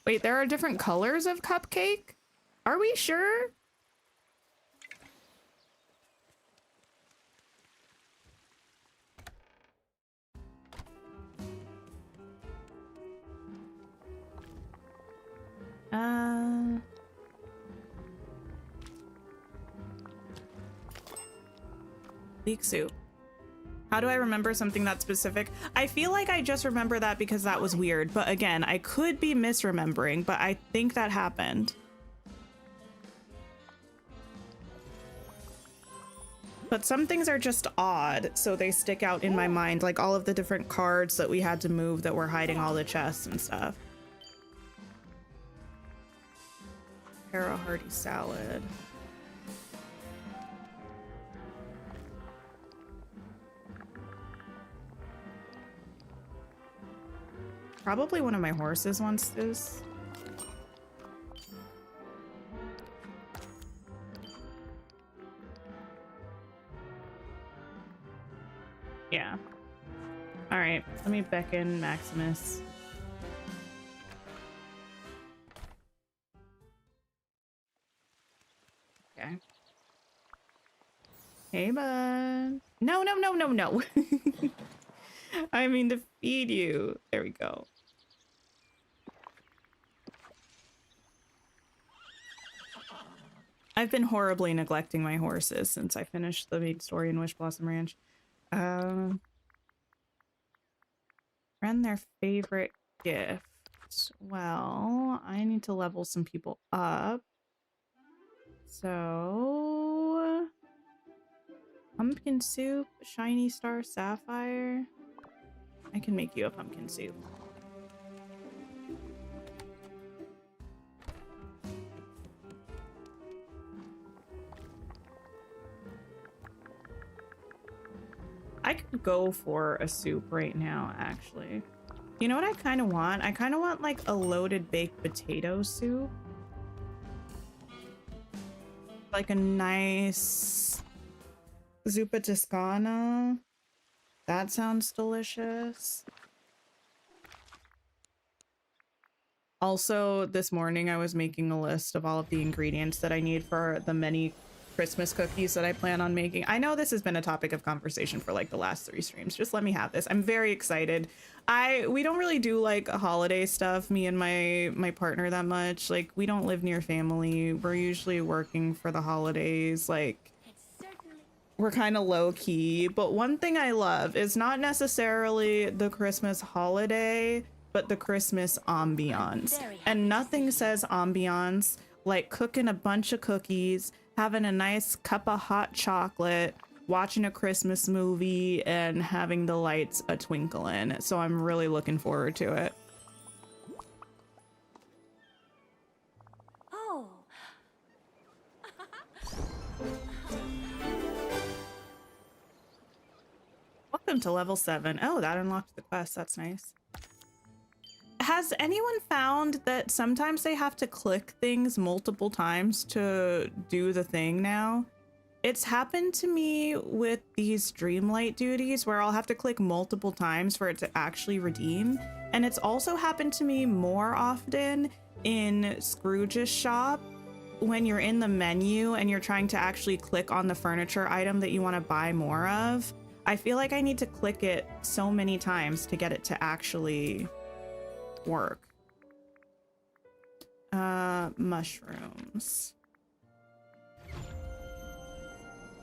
Wait, there are different colors of cupcake? Are we sure? Leek soup. How do I remember something that specific? I feel like I just remember that because that was weird, but again, I could be misremembering, but I think that happened. But some things are just odd, so they stick out in my mind, like all of the different cards that we had to move that were hiding all the chests and stuff. Para hearty salad. Probably one of my horses wants this. Yeah. All right, let me beckon Maximus. Okay. Hey, bud. No, no, no, no, no. I mean to feed you. There we go. I've been horribly neglecting my horses since I finished the main story in Wish Blossom Ranch. Friend their favorite gift. Well, I need to level some people up. So, pumpkin soup, shiny star sapphire. I can make you a pumpkin soup. I could go for a soup right now, actually. You know what I kind of want? I kind of want like a loaded baked potato soup. Like a nice zuppa toscana. That sounds delicious. Also, this morning I was making a list of all of the ingredients that I need for the many Christmas cookies that I plan on making. I know this has been a topic of conversation for like the last 3 streams. Just let me have this. I'm very excited. We don't really do like holiday stuff, me and my partner, that much. Like, we don't live near family. We're usually working for the holidays. Like, we're kind of low key. But one thing I love is not necessarily the Christmas holiday, but the Christmas ambiance. And nothing says ambiance like cooking a bunch of cookies, having a nice cup of hot chocolate, watching a Christmas movie, and having the lights a twinkling. So I'm really looking forward to it. Oh. Welcome to level 7. Oh, that unlocked the quest. That's nice. Has anyone found that sometimes they have to click things multiple times to do the thing now? It's happened to me with these Dreamlight duties where I'll have to click multiple times for it to actually redeem. And it's also happened to me more often in Scrooge's shop when you're in the menu and you're trying to actually click on the furniture item that you want to buy more of. I feel like I need to click it so many times to get it to actually work. Mushrooms.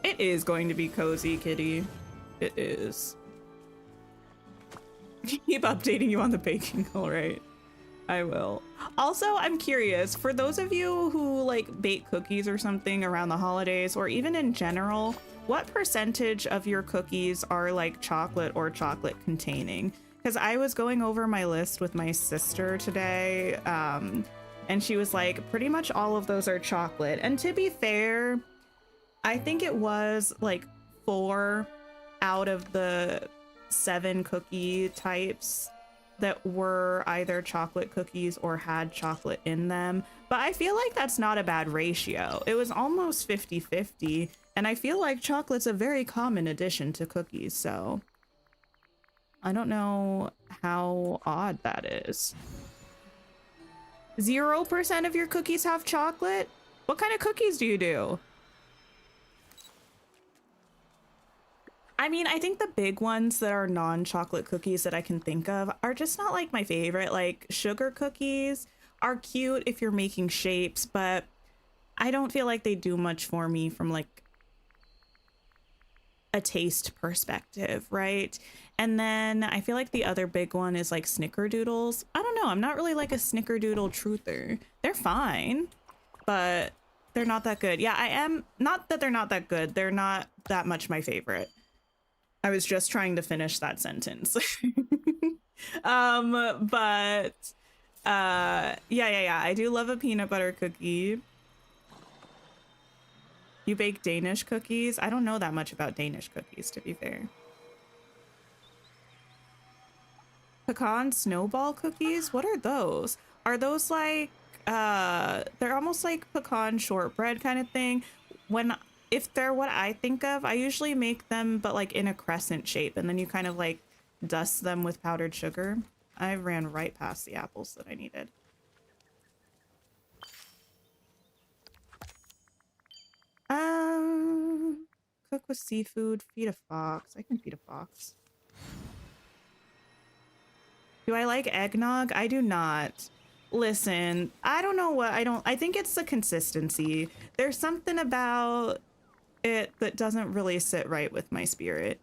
It is going to be cozy, kitty. It is. Keep updating you on the baking, all right? I will. Also, I'm curious, for those of you who like bake cookies or something around the holidays, or even in general, what percentage of your cookies are like chocolate or chocolate containing? Because I was going over my list with my sister today, and she was like, pretty much all of those are chocolate. And to be fair, I think it was like 4 out of the 7 cookie types that were either chocolate cookies or had chocolate in them. But I feel like that's not a bad ratio. It was almost 50-50, and I feel like chocolate's a very common addition to cookies, so I don't know how odd that is. 0% of your cookies have chocolate? What kind of cookies do you do? I mean, I think the big ones that are non-chocolate cookies that I can think of are just not like my favorite. Like, sugar cookies are cute if you're making shapes, but I don't feel like they do much for me from like a taste perspective, right? And then I feel like the other big one is like snickerdoodles. I don't know, I'm not really like a snickerdoodle truther. They're fine, but they're not that good. Yeah, I am. Not that they're not that good, they're not that much my favorite. I was just trying to finish that sentence. Yeah, I do love a peanut butter cookie. You bake Danish cookies? I don't know that much about Danish cookies, to be fair. Pecan snowball cookies? What are those? Are those like, they're almost like pecan shortbread kind of thing. If they're what I think of, I usually make them, but like in a crescent shape, and then you kind of like dust them with powdered sugar. I ran right past the apples that I needed. Cook with seafood, feed a fox. I can feed a fox. Do I like eggnog? I do not. Listen, I don't know what, I think it's the consistency. There's something about it that doesn't really sit right with my spirit.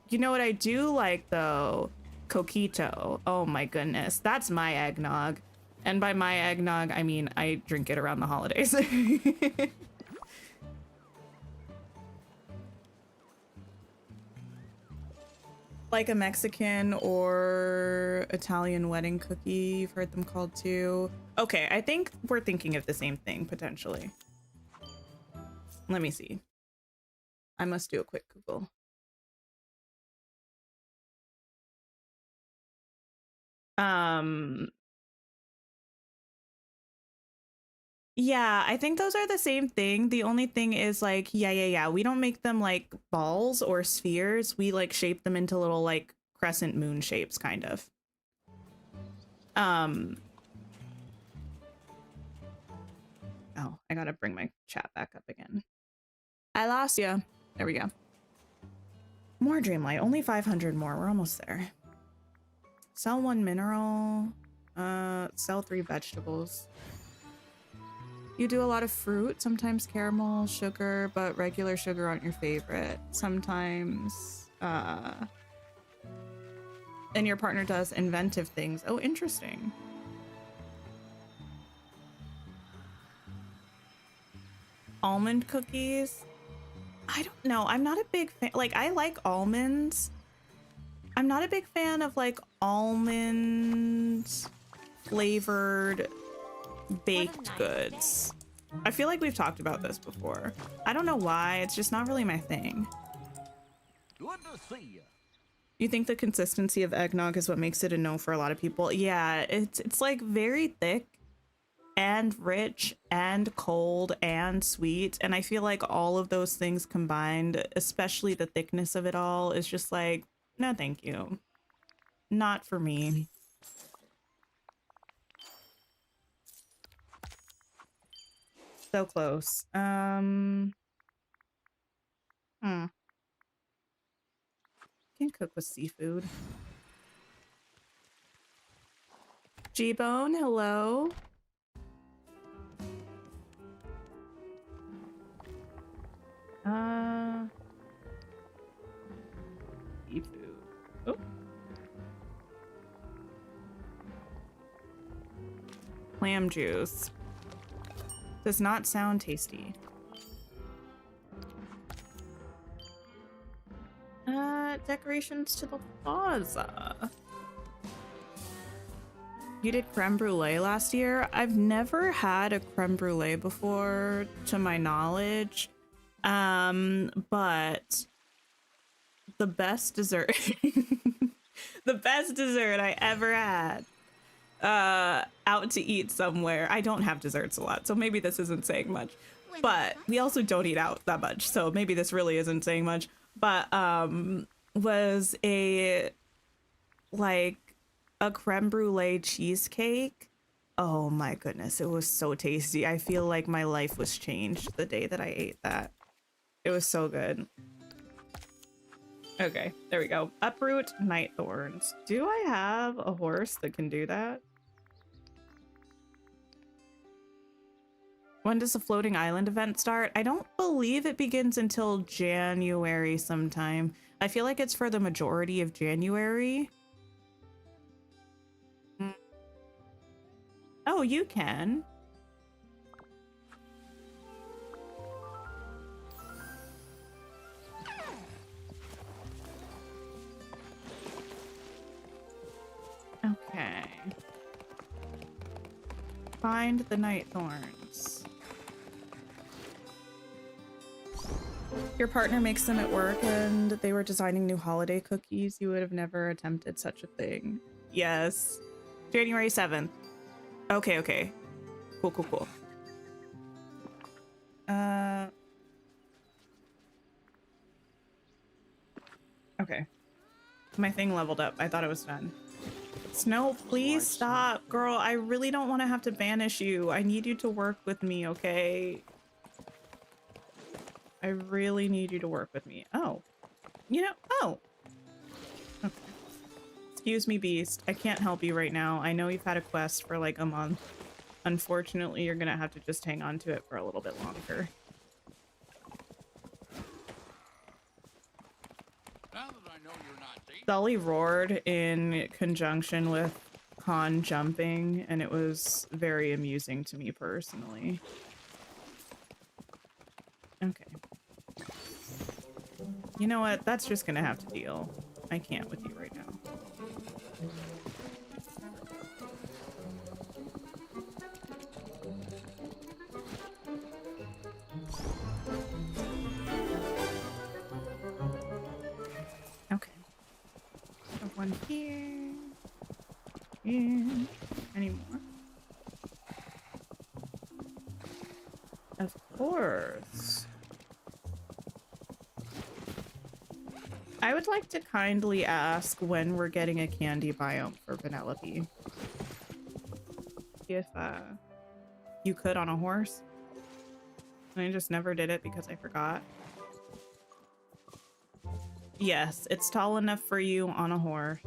You know what I do like though? Coquito. Oh my goodness. That's my eggnog. And by my eggnog, I mean I drink it around the holidays. Like a Mexican or Italian wedding cookie, you've heard them called too. Okay, I think we're thinking of the same thing potentially. Let me see. I must do a quick Google. Yeah, I think those are the same thing. The only thing is like, yeah. We don't make them like balls or spheres. We like shape them into little like crescent moon shapes kind of. Oh, I gotta bring my chat back up again. I lost you. There we go. More Dreamlight, only 500 more. We're almost there. Sell 1 mineral. Sell 3 vegetables. You do a lot of fruit, sometimes caramel, sugar, but regular sugar aren't your favorite. Sometimes, and your partner does inventive things. Oh, interesting. Almond cookies. I don't know. I'm not a big fan. Like, I like almonds. I'm not a big fan of like almond flavored baked goods. I feel like we've talked about this before. I don't know why. It's just not really my thing. Good to see you. You think the consistency of eggnog is what makes it a no for a lot of people? Yeah, it's like very thick and rich and cold and sweet, and I feel like all of those things combined, especially the thickness of it all, is just like, no thank you. Not for me. So close. Can cook with seafood. G-Bone, hello. Seafood. Oh. Clam juice. Does not sound tasty. Decorations to the plaza. You did creme brulee last year? I've never had a creme brulee before, to my knowledge. But the best dessert, the best dessert I ever had, out to eat somewhere. I don't have desserts a lot, so maybe this isn't saying much, but we also don't eat out that much, so maybe this really isn't saying much. But was a creme brulee cheesecake. Oh my goodness, it was so tasty. I feel like my life was changed the day that I ate that. It was so good. Okay, there we go. Uproot night thorns. Do I have a horse that can do that? When does the floating island event start? I don't believe it begins until January sometime. I feel like it's for the majority of January. Oh, you can. Okay. Find the night thorns. Your partner makes them at work and they were designing new holiday cookies. You would have never attempted such a thing. Yes. January 7th. Okay, okay. Cool, cool, cool. Okay. My thing leveled up. I thought it was done. Snow, please stop. Girl, I really don't want to have to banish you. I need you to work with me, okay? I really need you to work with me. Oh. You know, oh. Okay. Excuse me, Beast. I can't help you right now. I know you've had a quest for like a month. Unfortunately, you're gonna have to just hang on to it for a little bit longer. Now that I know Sully roared in conjunction with Khan jumping, and it was very amusing to me personally. Okay. You know what? That's just gonna have to deal. I can't with you right now. Okay. So one here. Here. Any more? Of course. I would like to kindly ask when we're getting a candy biome for Vanellope. If you could on a horse. And I just never did it because I forgot. Yes, it's tall enough for you on a horse.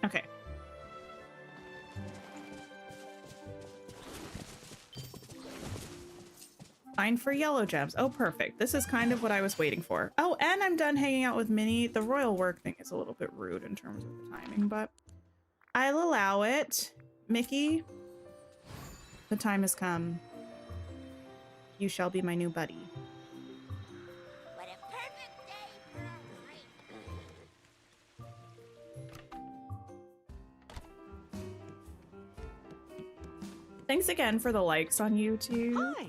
Okay. Fine for yellow gems. Oh, perfect. This is kind of what I was waiting for. Oh, and I'm done hanging out with Minnie. The royal work thing is a little bit rude in terms of the timing, but I'll allow it. Mickey, the time has come. You shall be my new buddy. What a perfect day for a break. Thanks again for the likes on YouTube. Hi.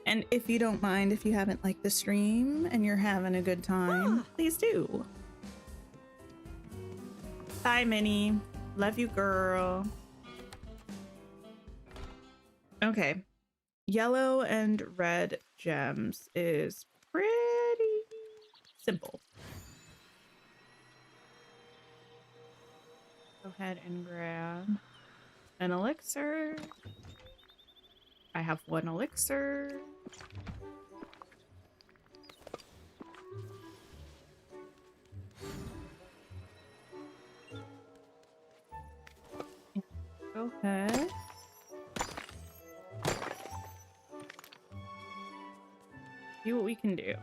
And if you don't mind, if you haven't liked the stream and you're having a good time, please do. Bye, Minnie. Love you, girl. Okay. Yellow and red gems is pretty simple. Go ahead and grab an elixir. I have one elixir. Go ahead. See what we can do.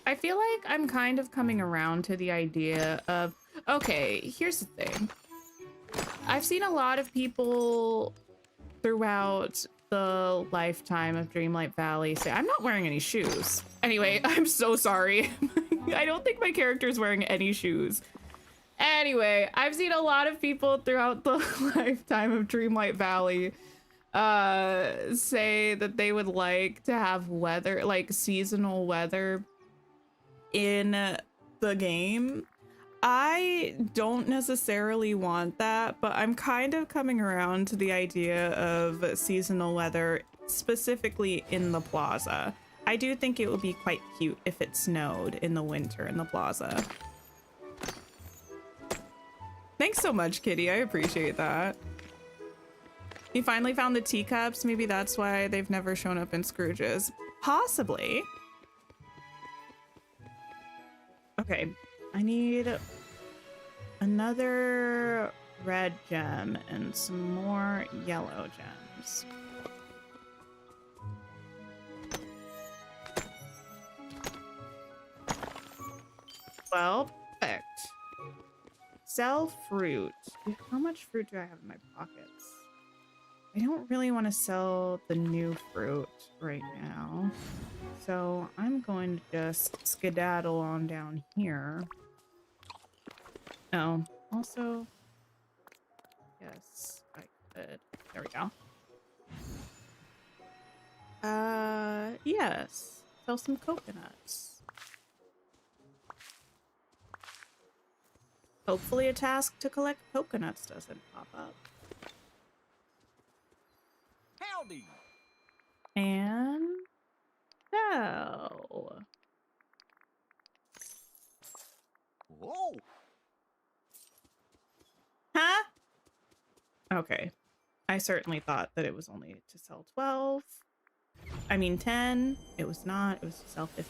I feel like I'm kind of coming around to the idea of, okay, here's the thing. I've seen a lot of people throughout the lifetime of Dreamlight Valley say, I'm not wearing any shoes. Anyway, I'm so sorry. I don't think my character is wearing any shoes. Anyway, I've seen a lot of people throughout the lifetime of Dreamlight Valley say that they would like to have weather, like seasonal weather in the game. I don't necessarily want that, but I'm kind of coming around to the idea of seasonal weather specifically in the plaza. I do think it would be quite cute if it snowed in the winter in the plaza. Thanks so much, Kitty. I appreciate that. You finally found the teacups. Maybe that's why they've never shown up in Scrooge's. Possibly. Okay, I need another red gem and some more yellow gems. Well, perfect. Sell fruit. How much fruit do I have in my pockets? I don't really want to sell the new fruit right now. So I'm going to just skedaddle on down here. Oh, also, yes, I could. There we go. Yes, sell some coconuts. Hopefully a task to collect coconuts doesn't pop up. Howdy. And so, Whoa. huh? Okay, I certainly thought that it was only to sell 12. I mean 10. It was not. It was to sell 15.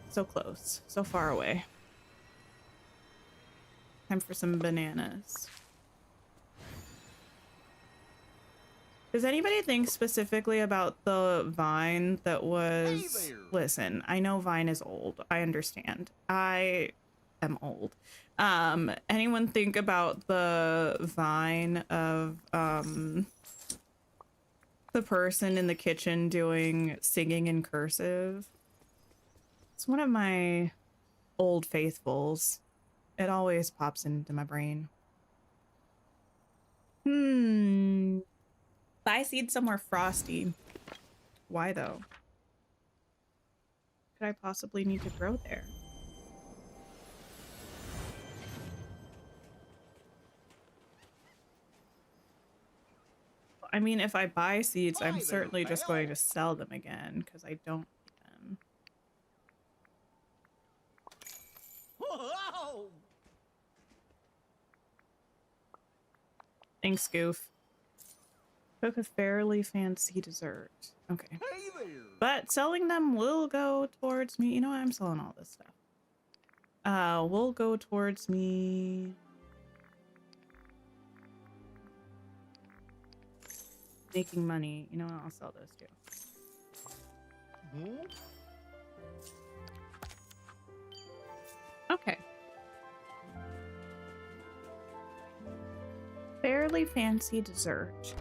So close. So far away. Time for some bananas. Does anybody think specifically about the vine that was... Hey there. Listen, I know Vine is old. I understand. I am old. Anyone think about the vine of the person in the kitchen doing singing in cursive? It's one of my old faithfuls. It always pops into my brain. Buy seeds somewhere frosty. Why though? Could I possibly need to grow there? I mean, if I buy seeds, I'm certainly just going to sell them again because I don't need them. Whoa! Thanks, Goof. Cook a fairly fancy dessert. Okay. Hey there. But selling them will go towards me. You know what? I'm selling all this stuff. Will go towards me. Making money. You know what? I'll sell those too. Okay. Fairly fancy dessert.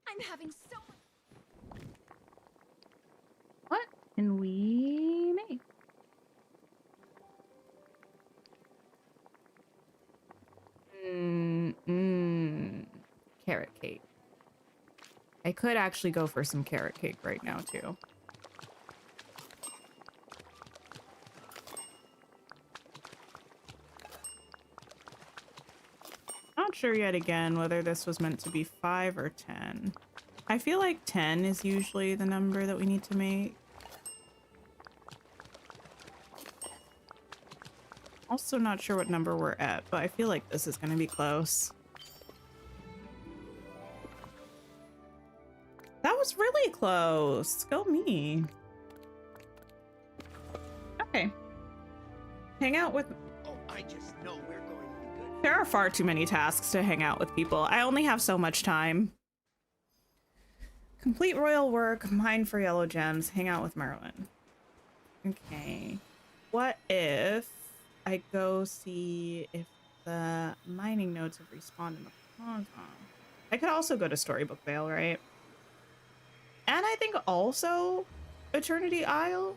I'm having so much. What can we make? Carrot cake. I could actually go for some carrot cake right now too. Not sure yet again whether this was meant to be 5 or 10. I feel like 10 is usually the number that we need to make. Also not sure what number we're at, but I feel like this is going to be close. That was really close. Go me. Okay. Hang out with... Oh, I just know we're going to be good. There are far too many tasks to hang out with people. I only have so much time. Complete royal work, mine for yellow gems, hang out with Merlin. Okay. What if I go see if the mining nodes have respawned in the plaza? I could also go to Storybook Vale, right? And I think also Eternity Isle.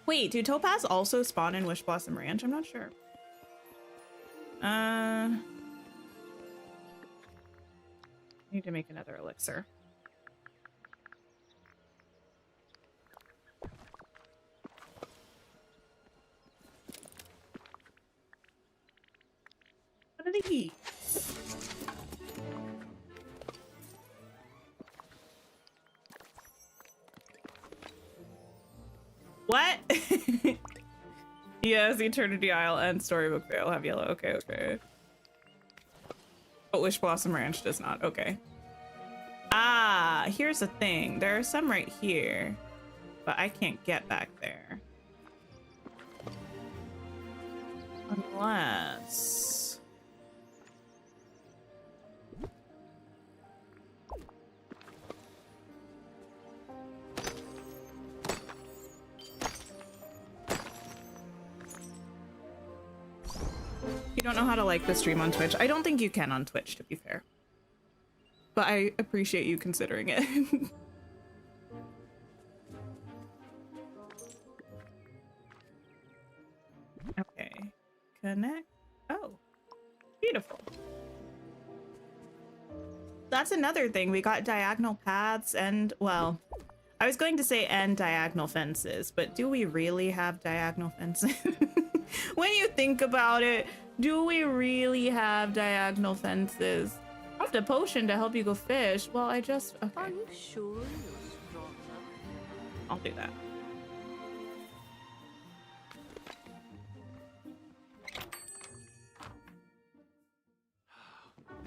Wait, do Topaz also spawn in Wish Blossom Ranch? I'm not sure. Need to make another elixir. What are these? What? Yes, Eternity Isle and Storybook Vale have yellow. Okay, okay. But Wish Blossom Ranch does not. Okay. Ah, here's the thing. There are some right here, but I can't get back there. Unless... You don't know how to like the stream on Twitch. I don't think you can on Twitch, to be fair. But I appreciate you considering it. Okay. Connect. Oh. Beautiful. That's another thing. We got diagonal paths and, well, I was going to say and diagonal fences, but do we really have diagonal fences? When you think about it, do we really have diagonal fences? Craft a potion to help you go fish. Well, I just... Okay. Are you sure you're strong enough? I'll do that.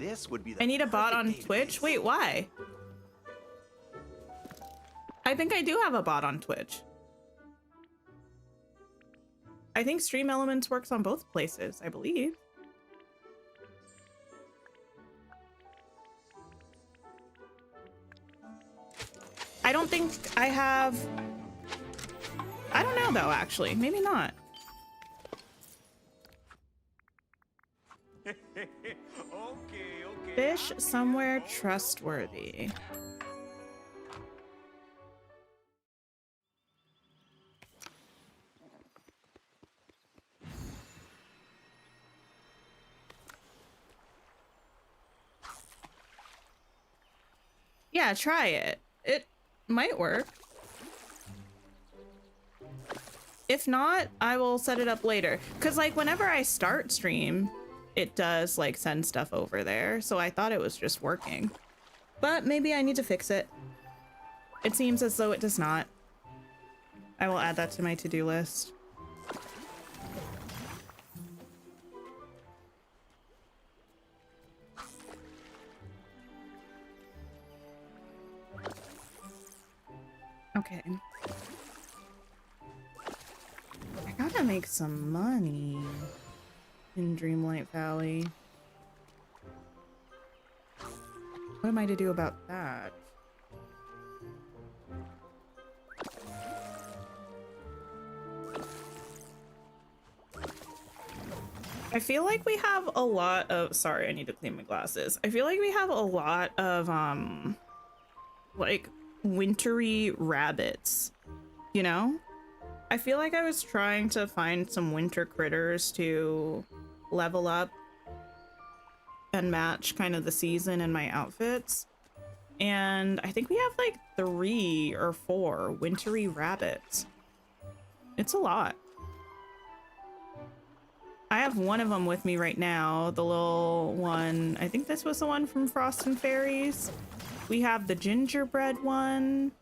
This would be the I need a bot perfect on day to Twitch. face. Wait, why? I think I do have a bot on Twitch. I think Stream Elements works on both places, I believe. I don't think I have... I don't know though, actually. Maybe not. Okay, okay. Fish somewhere trustworthy. Yeah, try it. It might work. If not, I will set it up later. Cause like whenever I start stream, it does like send stuff over there. So I thought it was just working, but maybe I need to fix it. It seems as though it does not. I will add that to my to-do list. Okay. I gotta make some money in Dreamlight Valley. What am I to do about that? I feel like we have a lot of, sorry, I need to clean my glasses. I feel like we have a lot of, like wintry rabbits, you know? I feel like I was trying to find some winter critters to level up and match kind of the season in my outfits. And I think we have like 3 or 4 wintry rabbits. It's a lot. I have one of them with me right now, the little one. I think this was the one from Frost and Fairies. We have the gingerbread one.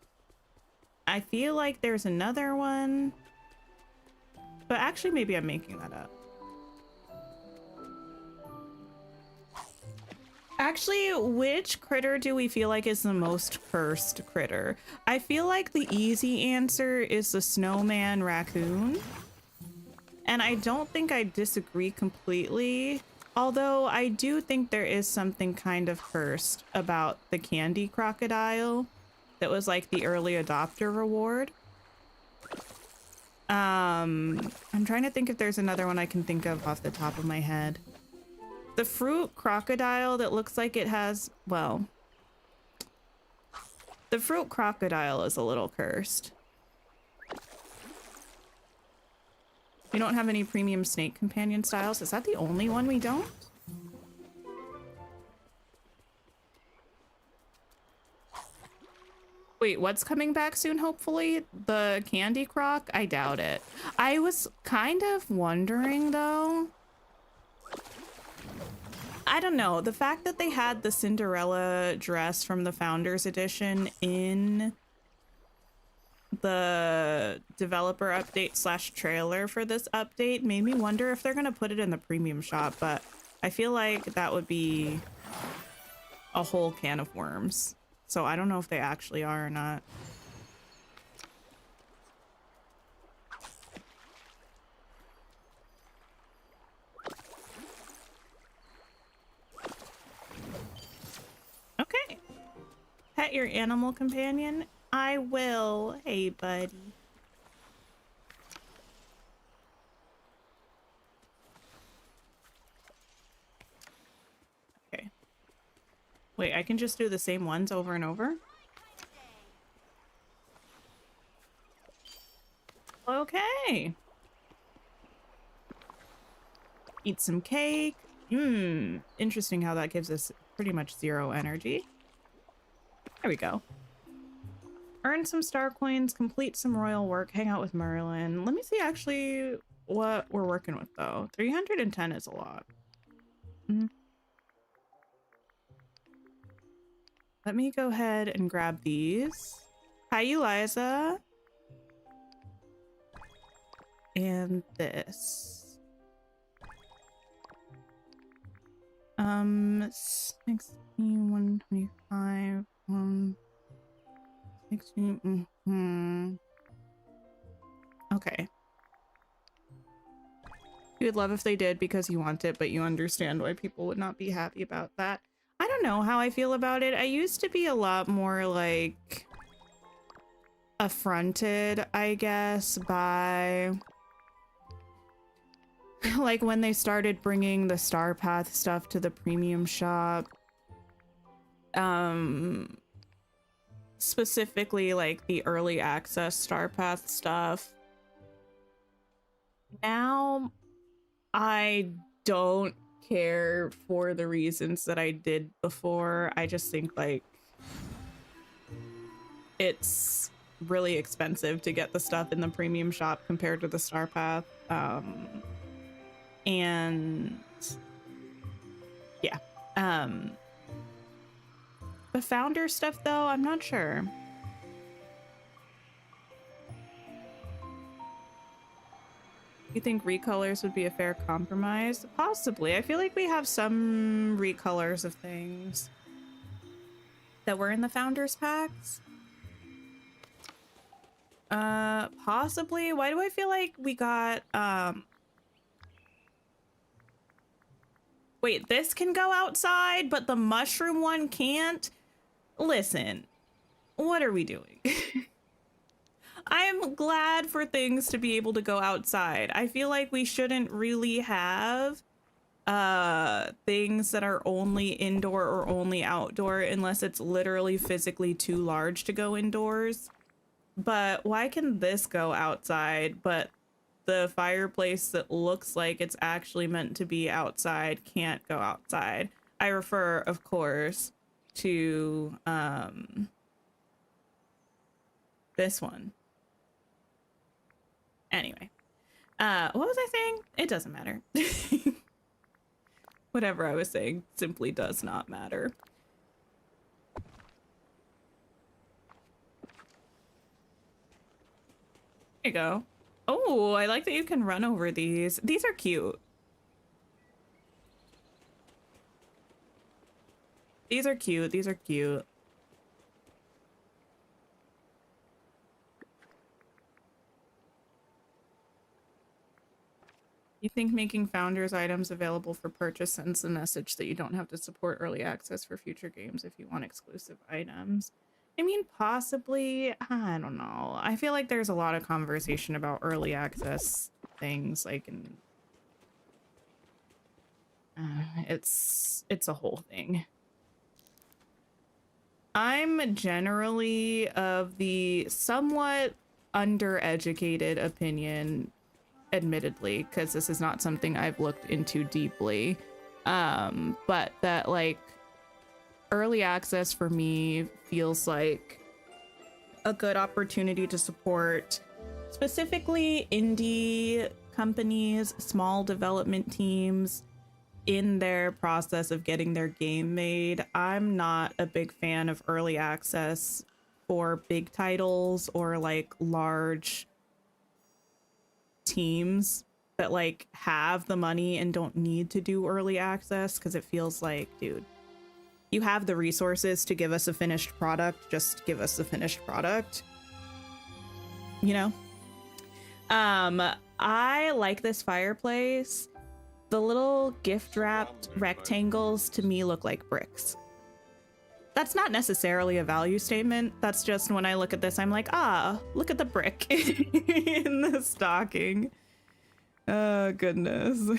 I feel like there's another one. But actually, maybe I'm making that up. Actually, which critter do we feel like is the most cursed critter? I feel like the easy answer is the snowman raccoon. And I don't think I disagree completely. Although I do think there is something kind of cursed about the candy crocodile that was like the early adopter reward. I'm trying to think if there's another one I can think of off the top of my head. The fruit crocodile that looks like it has, well, the fruit crocodile is a little cursed. We don't have any premium snake companion styles. Is that the only one we don't? Wait, what's coming back soon, hopefully? The candy croc? I doubt it. I was kind of wondering, though. I don't know. The fact that they had the Cinderella dress from the Founders Edition in the developer update / trailer for this update made me wonder if they're going to put it in the premium shop, but I feel like that would be a whole can of worms. So I don't know if they actually are or not. Okay. Pet your animal companion. I will. Hey, buddy. Okay. Wait, I can just do the same ones over and over? Okay. Eat some cake. Interesting how that gives us pretty much 0 energy. There we go. Earn some star coins, complete some royal work, hang out with Merlin. Let me see actually what we're working with though. 310 is a lot. Let me go ahead and grab these. Hi, Eliza. And this. 16, 125, 16, okay. You would love if they did because you want it, but you understand why people would not be happy about that. I don't know how I feel about it. I used to be a lot more like affronted, I guess, by like when they started bringing the Star Path stuff to the premium shop. Specifically like the early access Star Path stuff. Now I don't care for the reasons that I did before. I just think like it's really expensive to get the stuff in the premium shop compared to the Star Path. And yeah. The founder stuff though, I'm not sure. You think recolors would be a fair compromise? Possibly. I feel like we have some recolors of things that were in the founders packs. Possibly. Why do I feel like we got wait, this can go outside, but the mushroom one can't? Listen, what are we doing? I'm glad for things to be able to go outside. I feel like we shouldn't really have things that are only indoor or only outdoor unless it's literally physically too large to go indoors. But why can this go outside, but the fireplace that looks like it's actually meant to be outside can't go outside? I refer, of course, to this one. Anyway, what was I saying? It doesn't matter. Whatever I was saying simply does not matter. There you go. Oh, I like that you can run over these. These are cute. These are cute. These are cute. You think making founders items available for purchase sends a message that you don't have to support early access for future games if you want exclusive items? I mean, possibly. I don't know. I feel like there's a lot of conversation about early access things, like, and it's a whole thing. I'm generally of the somewhat undereducated opinion, admittedly, because this is not something I've looked into deeply, but that like early access for me feels like a good opportunity to support specifically indie companies, small development teams in their process of getting their game made. I'm not a big fan of early access for big titles or like large teams that like have the money and don't need to do early access, because it feels like, dude, you have the resources to give us a finished product, just give us the finished product, you know? I like this fireplace. The little gift wrapped rectangles to me look like bricks. That's not necessarily a value statement. That's just when I look at this, I'm like, ah, look at the brick in the stocking. Oh, goodness.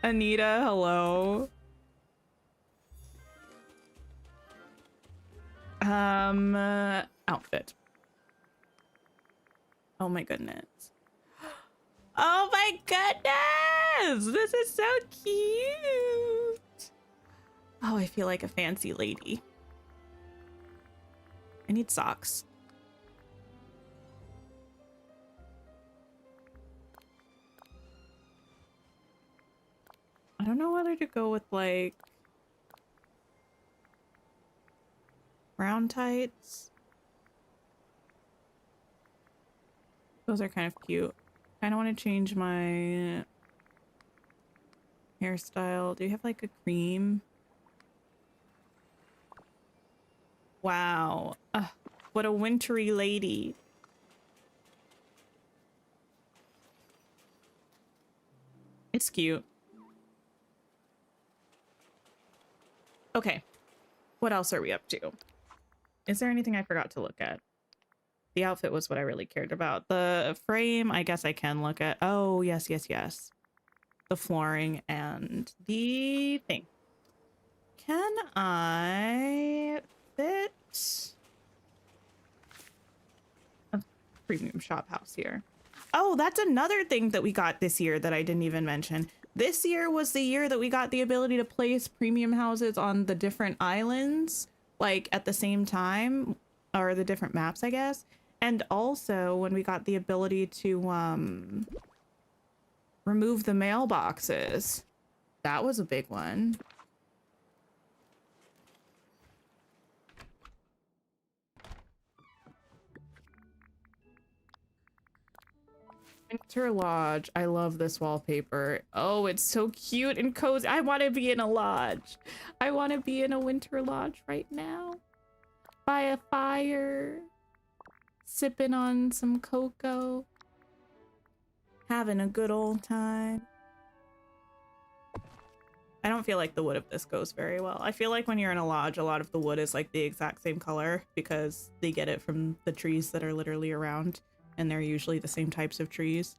Anita, hello. Outfit. Oh my goodness. Oh my goodness! This is so cute! Oh, I feel like a fancy lady. I need socks. I don't know whether to go with like brown tights. Those are kind of cute. I don't want to change my Hairstyle. Do you have like a cream? Wow. What a wintry lady. It's cute. Okay. What else are we up to? Is there anything I forgot to look at? The outfit was what I really cared about. The frame, I guess I can look at. Oh, yes, yes, yes. The flooring and the thing. Can I fit a premium shop house here? Oh, that's another thing that we got this year that I didn't even mention. This year was the year that we got the ability to place premium houses on the different islands, like at the same time, or the different maps, I guess. And also when we got the ability to remove the mailboxes. That was a big one. Winter Lodge. I love this wallpaper. Oh, it's so cute and cozy. I want to be in a lodge. I want to be in a winter lodge right now. By a fire. Sipping on some cocoa. Having a good old time. I don't feel like the wood of this goes very well. I feel like when you're in a lodge, a lot of the wood is like the exact same color because they get it from the trees that are literally around. And they're usually the same types of trees.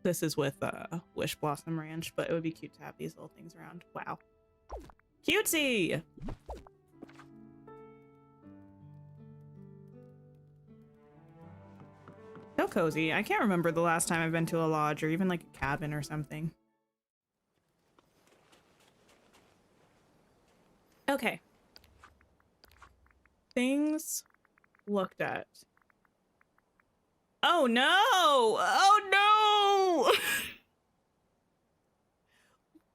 This is with Wish Blossom Ranch, but it would be cute to have these little things around. Wow. Cutesy! So cozy. I can't remember the last time I've been to a lodge or even like a cabin or something. Okay. Things looked at. Oh no! Oh no!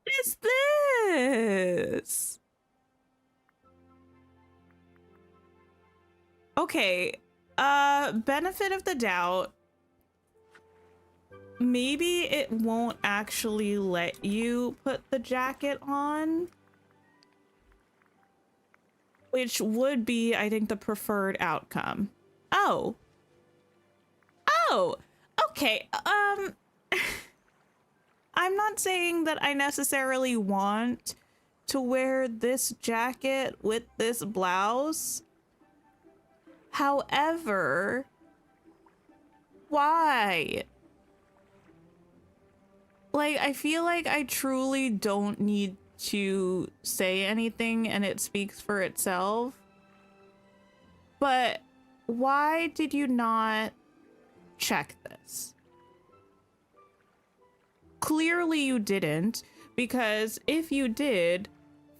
What is this? Okay. Benefit of the doubt. Maybe it won't actually let you put the jacket on. Which would be, I think, the preferred outcome. Oh. Oh, okay. I'm not saying that I necessarily want to wear this jacket with this blouse. However, why? Like, I feel like I truly don't need to say anything and it speaks for itself. But why did you not check this? Clearly you didn't, because if you did,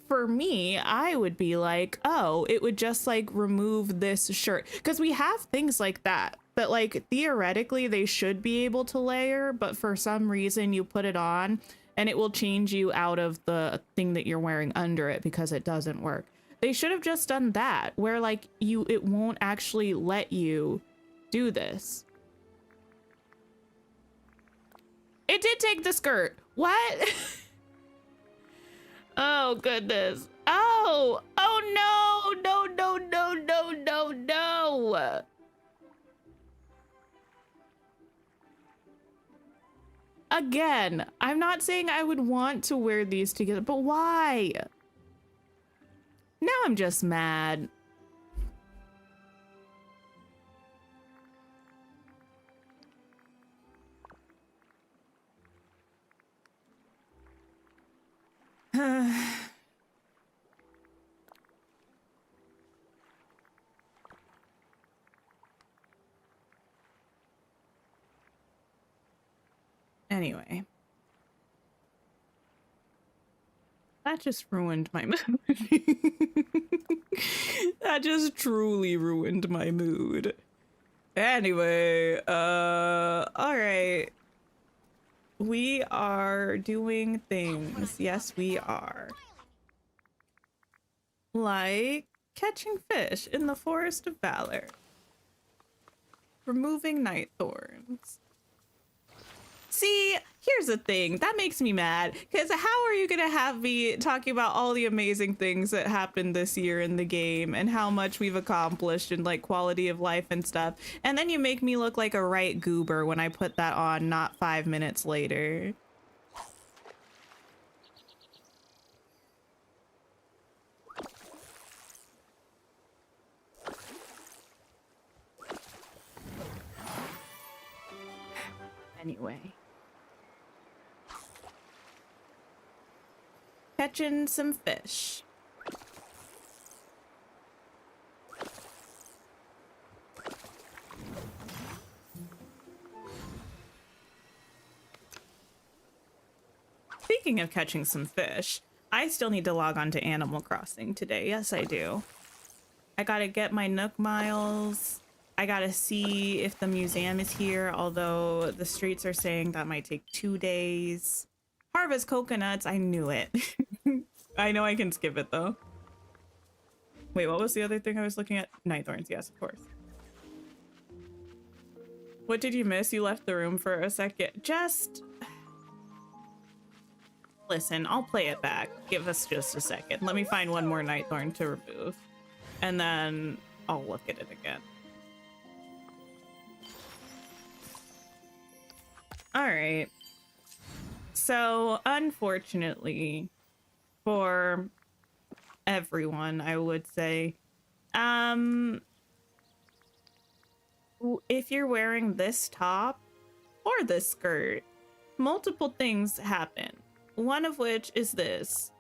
for me, I would be like, oh, it would just like remove this shirt. Because we have things like that like theoretically they should be able to layer, but for some reason you put it on and it will change you out of the thing that you're wearing under it because it doesn't work. They should have just done that, where like it won't actually let you do this. It did take the skirt. What? Oh, goodness. Oh, oh, no, no, no, no, no, no, no. Again, I'm not saying I would want to wear these together, but why? Now I'm just mad. Anyway. That just ruined my mood. That just truly ruined my mood. Anyway, all right. We are doing things. Yes, we are. Like catching fish in the Forest of Valor. Removing night thorns. See, here's the thing that makes me mad, because how are you gonna have me talking about all the amazing things that happened this year in the game and how much we've accomplished and like quality of life and stuff, and then you make me look like a right goober when I put that on not 5 minutes later. Anyway. Catching some fish. Speaking of catching some fish, I still need to log on to Animal Crossing today. Yes, I do. I gotta get my Nook miles. I gotta see if the museum is here, although the streets are saying that might take 2 days. Harvest coconuts, I knew it. I know I can skip it though. Wait, what was the other thing I was looking at? Night thorns, yes, of course. What did you miss? You left the room for a second. Just... Listen, I'll play it back. Give us just a second. Let me find one more night thorn to remove. And then I'll look at it again. Alright. So, unfortunately, for everyone, I would say, if you're wearing this top or this skirt, multiple things happen. One of which is this.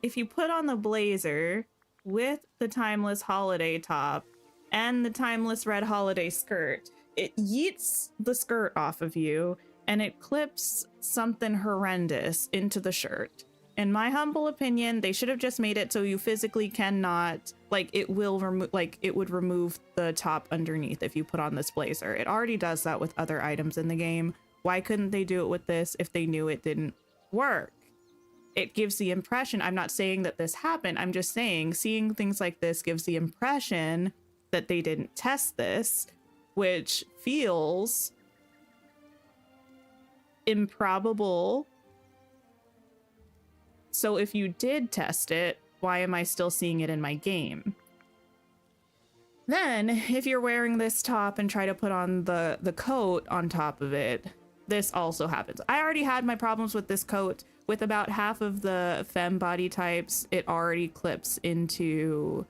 If you put on the blazer with the timeless holiday top and the timeless red holiday skirt, it yeets the skirt off of you and it clips something horrendous into the shirt. In my humble opinion, they should have just made it so you physically cannot, like, it will remove, like, it would remove the top underneath if you put on this blazer. It already does that with other items in the game. Why couldn't they do it with this if they knew it didn't work? It gives the impression, I'm not saying that this happened, I'm just saying seeing things like this gives the impression that they didn't test this, which feels improbable. So if you did test it, why am I still seeing it in my game? Then, if you're wearing this top and try to put on the coat on top of it, this also happens. I already had my problems with this coat. With about half of the femme body types, it already clips into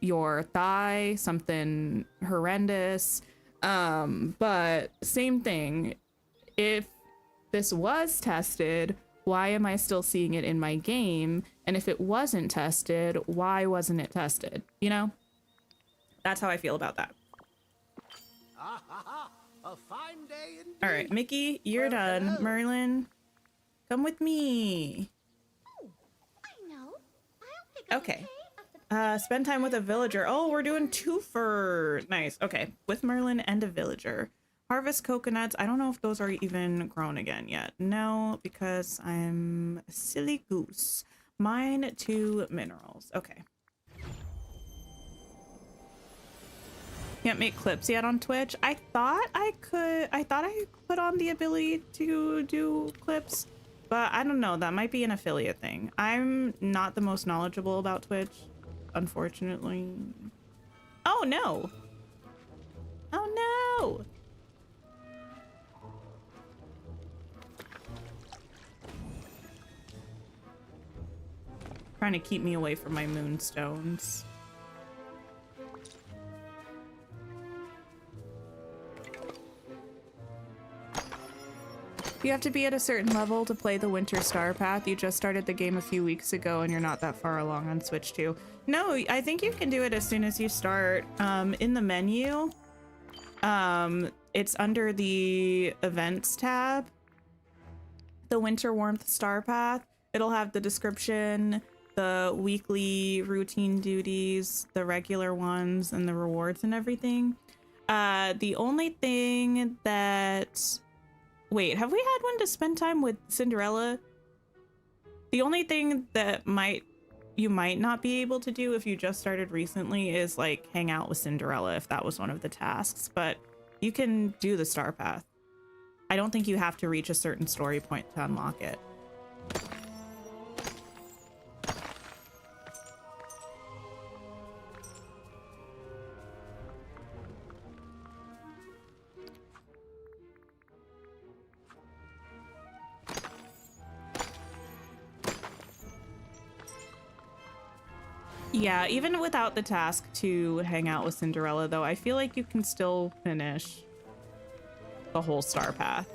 your thigh, something horrendous. But same thing. If this was tested, why am I still seeing it in my game? And if it wasn't tested, why wasn't it tested? You know? That's how I feel about that. A fine day indeed. All right, Mickey, you're done. Hello. Merlin, come with me. Oh, I know. I'll pick up Okay. a tray of the Spend time with a villager. Oh, we're doing twofer. Nice. Okay, with Merlin and a villager. Harvest coconuts. I don't know if those are even grown again yet. No, because I'm a silly goose. Mine 2 minerals. Okay. Can't make clips yet on Twitch. I thought I put on the ability to do clips, but I don't know. That might be an affiliate thing. I'm not the most knowledgeable about Twitch, unfortunately. Oh no. Oh no. Trying to keep me away from my moonstones. You have to be at a certain level to play the Winter Star Path. You just started the game a few weeks ago and you're not that far along on Switch 2. No, I think you can do it as soon as you start. In the menu, it's under the events tab, the Winter Warmth Star Path. It'll have the description, the weekly routine duties, the regular ones, and the rewards and everything. The only thing that... Wait, have we had one to spend time with Cinderella? The only thing that you might not be able to do if you just started recently is like hang out with Cinderella if that was one of the tasks, but you can do the Star Path. I don't think you have to reach a certain story point to unlock it. Yeah, even without the task to hang out with Cinderella, though, I feel like you can still finish the whole star path.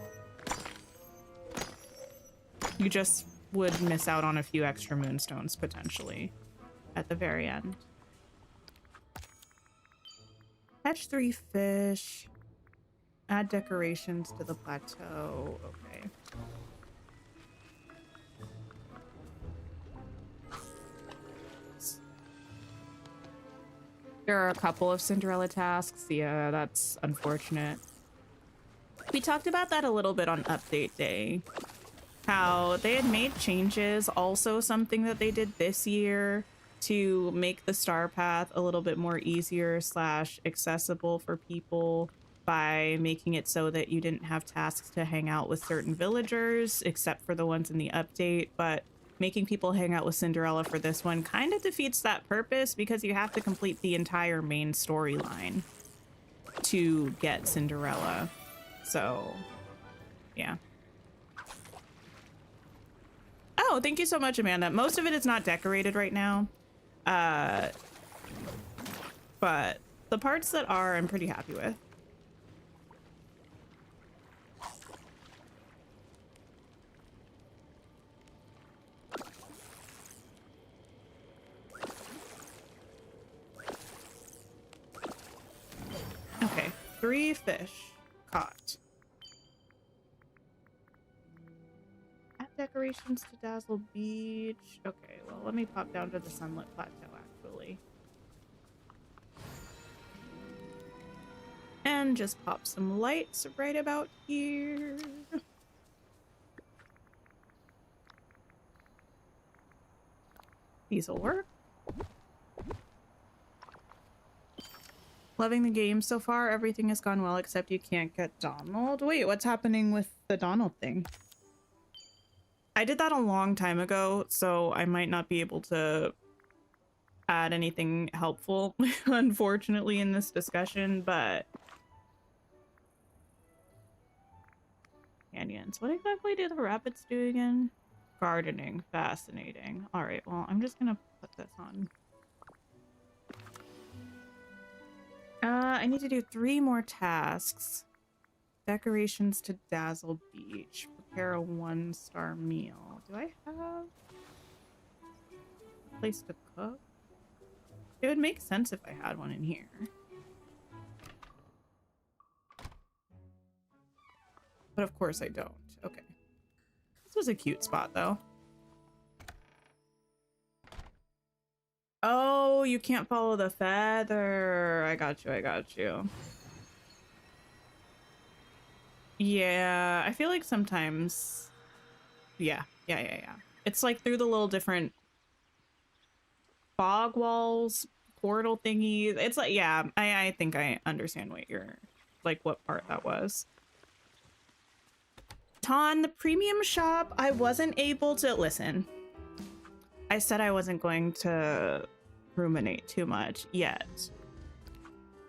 You just would miss out on a few extra moonstones, potentially, at the very end. Catch 3 fish. Add decorations to the plateau. Okay. There are a couple of Cinderella tasks. Yeah, that's unfortunate. We talked about that a little bit on update day. How they had made changes, also something that they did this year to make the star path a little bit more easier / accessible for people by making it so that you didn't have tasks to hang out with certain villagers, except for the ones in the update, but making people hang out with Cinderella for this one kind of defeats that purpose because you have to complete the entire main storyline to get Cinderella. So, yeah. Oh, thank you so much, Amanda. Most of it is not decorated right now. But the parts that are, I'm pretty happy with. Okay, 3 fish caught. Add decorations to Dazzle Beach. Okay, well, let me pop down to the Sunlit Plateau, actually. And just pop some lights right about here. These will work. Loving the game so far. Everything has gone well except you can't get Donald. Wait, what's happening with the Donald thing? I did that a long time ago, so I might not be able to add anything helpful, unfortunately, in this discussion, but... Canyons. What exactly do the rabbits do again? Gardening. Fascinating. Alright, well, I'm just gonna put this on. I need to do 3 more tasks. Decorations to Dazzle Beach. Prepare a 1-star meal. Do I have a place to cook? It would make sense if I had one in here. But of course I don't. Okay. This was a cute spot, though. Oh, you can't follow the feather. I got you, I got you. Yeah, I feel like sometimes... Yeah. It's like through the little different fog walls, portal thingies. It's like, yeah, I think I understand what you're... Like, what part that was. Ton, the premium shop, I wasn't able to... Listen. I said I wasn't going to ruminate too much yet.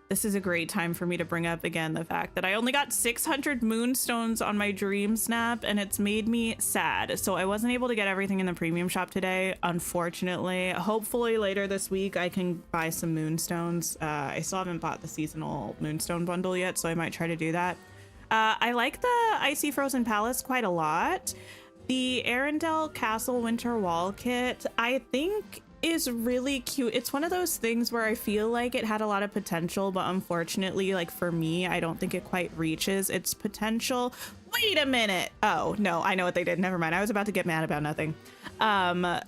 This is a great time for me to bring up again the fact that I only got 600 moonstones on my DreamSnap, and it's made me sad. So I wasn't able to get everything in the premium shop today, unfortunately. Hopefully later this week I can buy some moonstones. I still haven't bought the seasonal moonstone bundle yet, so I might try to do that. I like the Icy Frozen Palace quite a lot. The Arendelle Castle Winter Wall kit, I think, is really cute. It's one of those things where I feel like it had a lot of potential, but unfortunately, like for me, I don't think it quite reaches its potential. Wait a minute. Oh, no, I know what they did. Never mind. I was about to get mad about nothing. I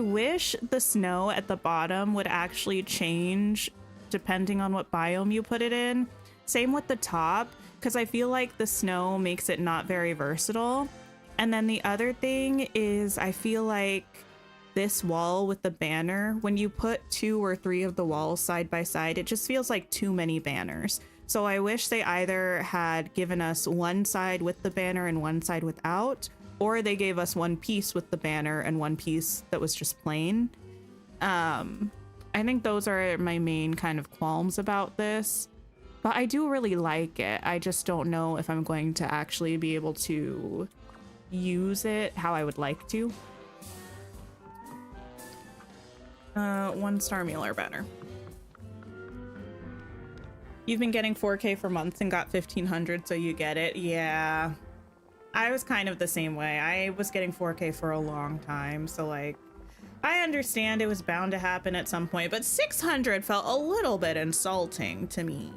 wish the snow at the bottom would actually change depending on what biome you put it in. Same with the top, because I feel like the snow makes it not very versatile. And then the other thing is I feel like this wall with the banner, when you put 2 or 3 of the walls side by side, it just feels like too many banners. So I wish they either had given us one side with the banner and one side without, or they gave us one piece with the banner and one piece that was just plain. I think those are my main kind of qualms about this, but I do really like it. I just don't know if I'm going to actually be able to use it how I would like to. 1-star Mueller banner. You've been getting 4K for months and got 1500, so you get it. Yeah, I was kind of the same way. I was getting 4K for a long time, so like, I understand it was bound to happen at some point, but 600 felt a little bit insulting to me.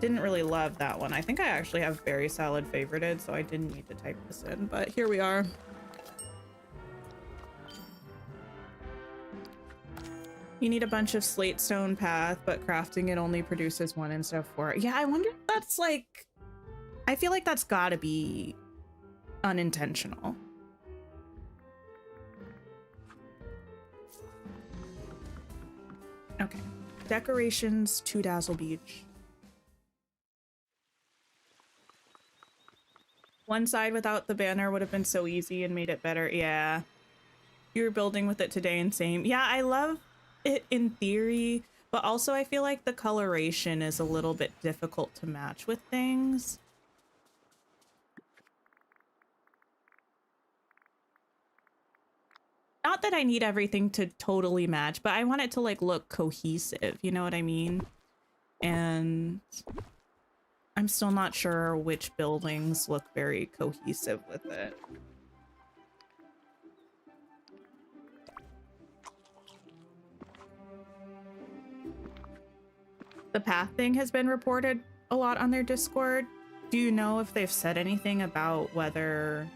Didn't really love that one. I think I actually have very solid favorited, so I didn't need to type this in, but here we are. You need a bunch of slate stone path, but crafting it only produces 1 instead of 4. Yeah, I wonder if that's like, I feel like that's gotta be unintentional. Okay, decorations to Dazzle Beach. One side without the banner would have been so easy and made it better. Yeah, you were building with it today and same. Yeah, I love it in theory, but also I feel like the coloration is a little bit difficult to match with things. Not that I need everything to totally match, but I want it to like look cohesive, you know what I mean? And I'm still not sure which buildings look very cohesive with it. The path thing has been reported a lot on their Discord. Do you know if they've said anything about whether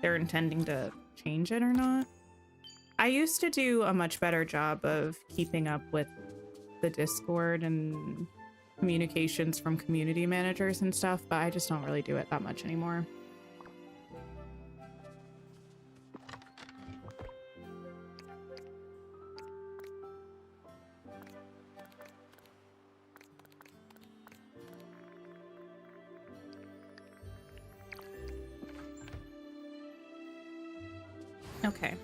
they're intending to change it or not? I used to do a much better job of keeping up with the Discord and communications from community managers and stuff, but I just don't really do it that much anymore. Okay.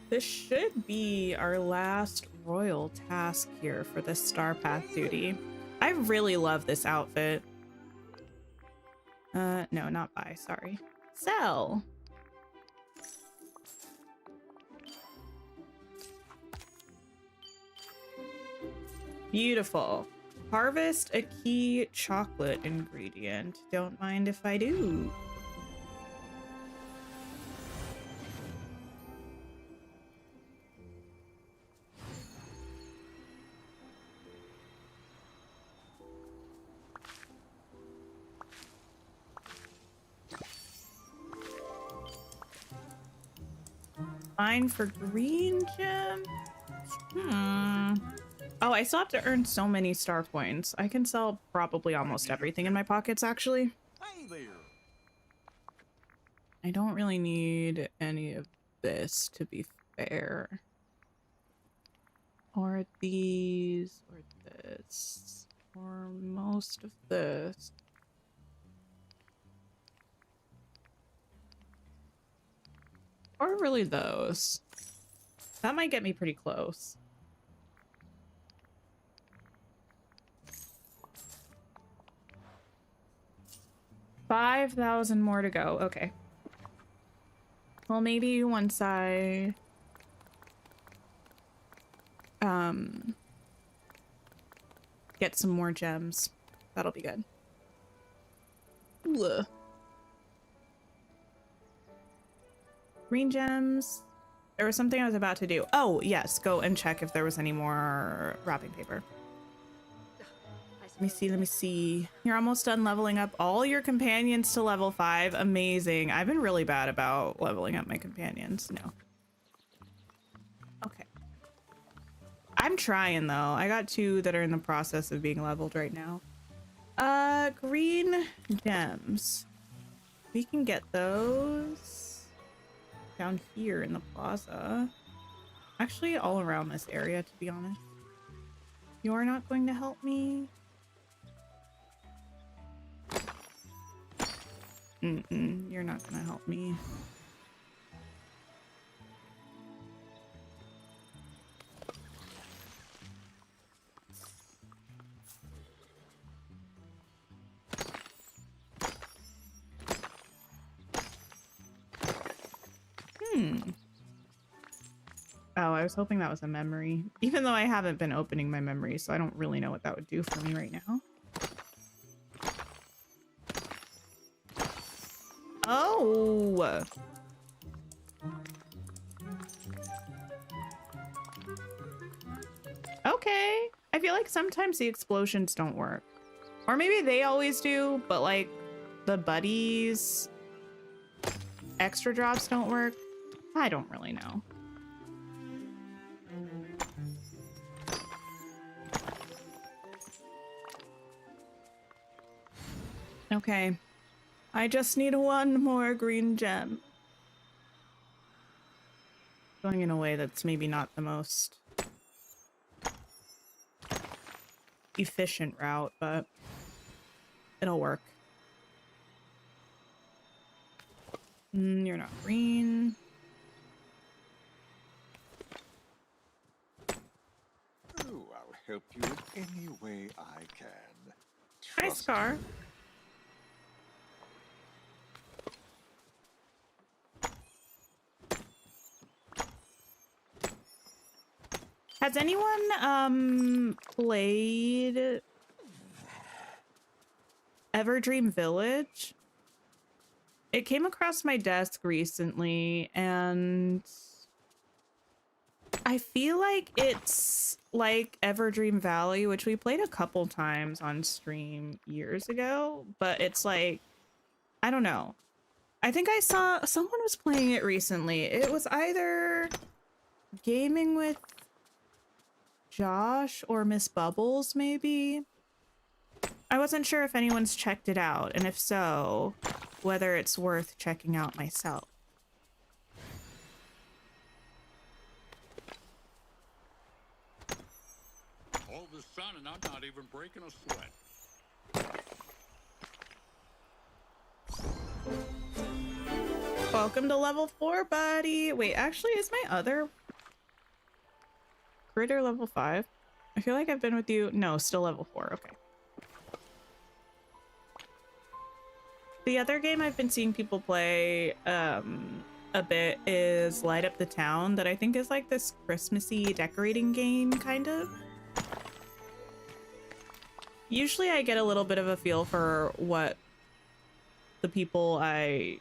This should be our last royal task here for this Star Path duty. I really love this outfit. No, not buy, sorry. Sell. Beautiful. Harvest a key chocolate ingredient. Don't mind if I do. Fine for green gem. Oh, I still have to earn so many star points. I can sell probably almost everything in my pockets, actually. Hey there. I don't really need any of this, to be fair. Or these, or this, or most of this. Or really those. That might get me pretty close. $5,000 more to go. Okay. Well, maybe once I get some more gems, that'll be good. Ugh. Green gems. There was something I was about to do. Oh, yes. Go and check if there was any more wrapping paper. Let me see. Let me see. You're almost done leveling up all your companions to level 5. Amazing. I've been really bad about leveling up my companions. No. Okay. I'm trying, though. I got 2 that are in the process of being leveled right now. Green gems. We can get those down here in the plaza. Actually, all around this area, to be honest. You're not going to help me? You're not gonna help me. Oh, I was hoping that was a memory. Even though I haven't been opening my memories, so I don't really know what that would do for me right now. Oh! Okay. I feel like sometimes the explosions don't work. Or maybe they always do, but like the buddies extra drops don't work. I don't really know. Okay. I just need one more green gem. Going in a way that's maybe not the most efficient route, but it'll work. You're not green. Oh, I'll help you in any way I can. Hi, Trust Scar. me. Has anyone played Everdream Village? It came across my desk recently, and I feel like it's like Everdream Valley, which we played a couple times on stream years ago, but it's like, I don't know. I think I saw someone was playing it recently. It was either Gaming with Josh or Miss Bubbles, maybe. I wasn't sure if anyone's checked it out, and if so, whether it's worth checking out myself. All the sun and I'm not even breaking a sweat. Welcome to level 4, buddy. Wait, actually, is my other critter level 5? I feel like I've been with you. No, still level 4. Okay. The other game I've been seeing people play a bit is Light Up the Town, that I think is like this Christmassy decorating game, kind of. Usually I get a little bit of a feel for what the people I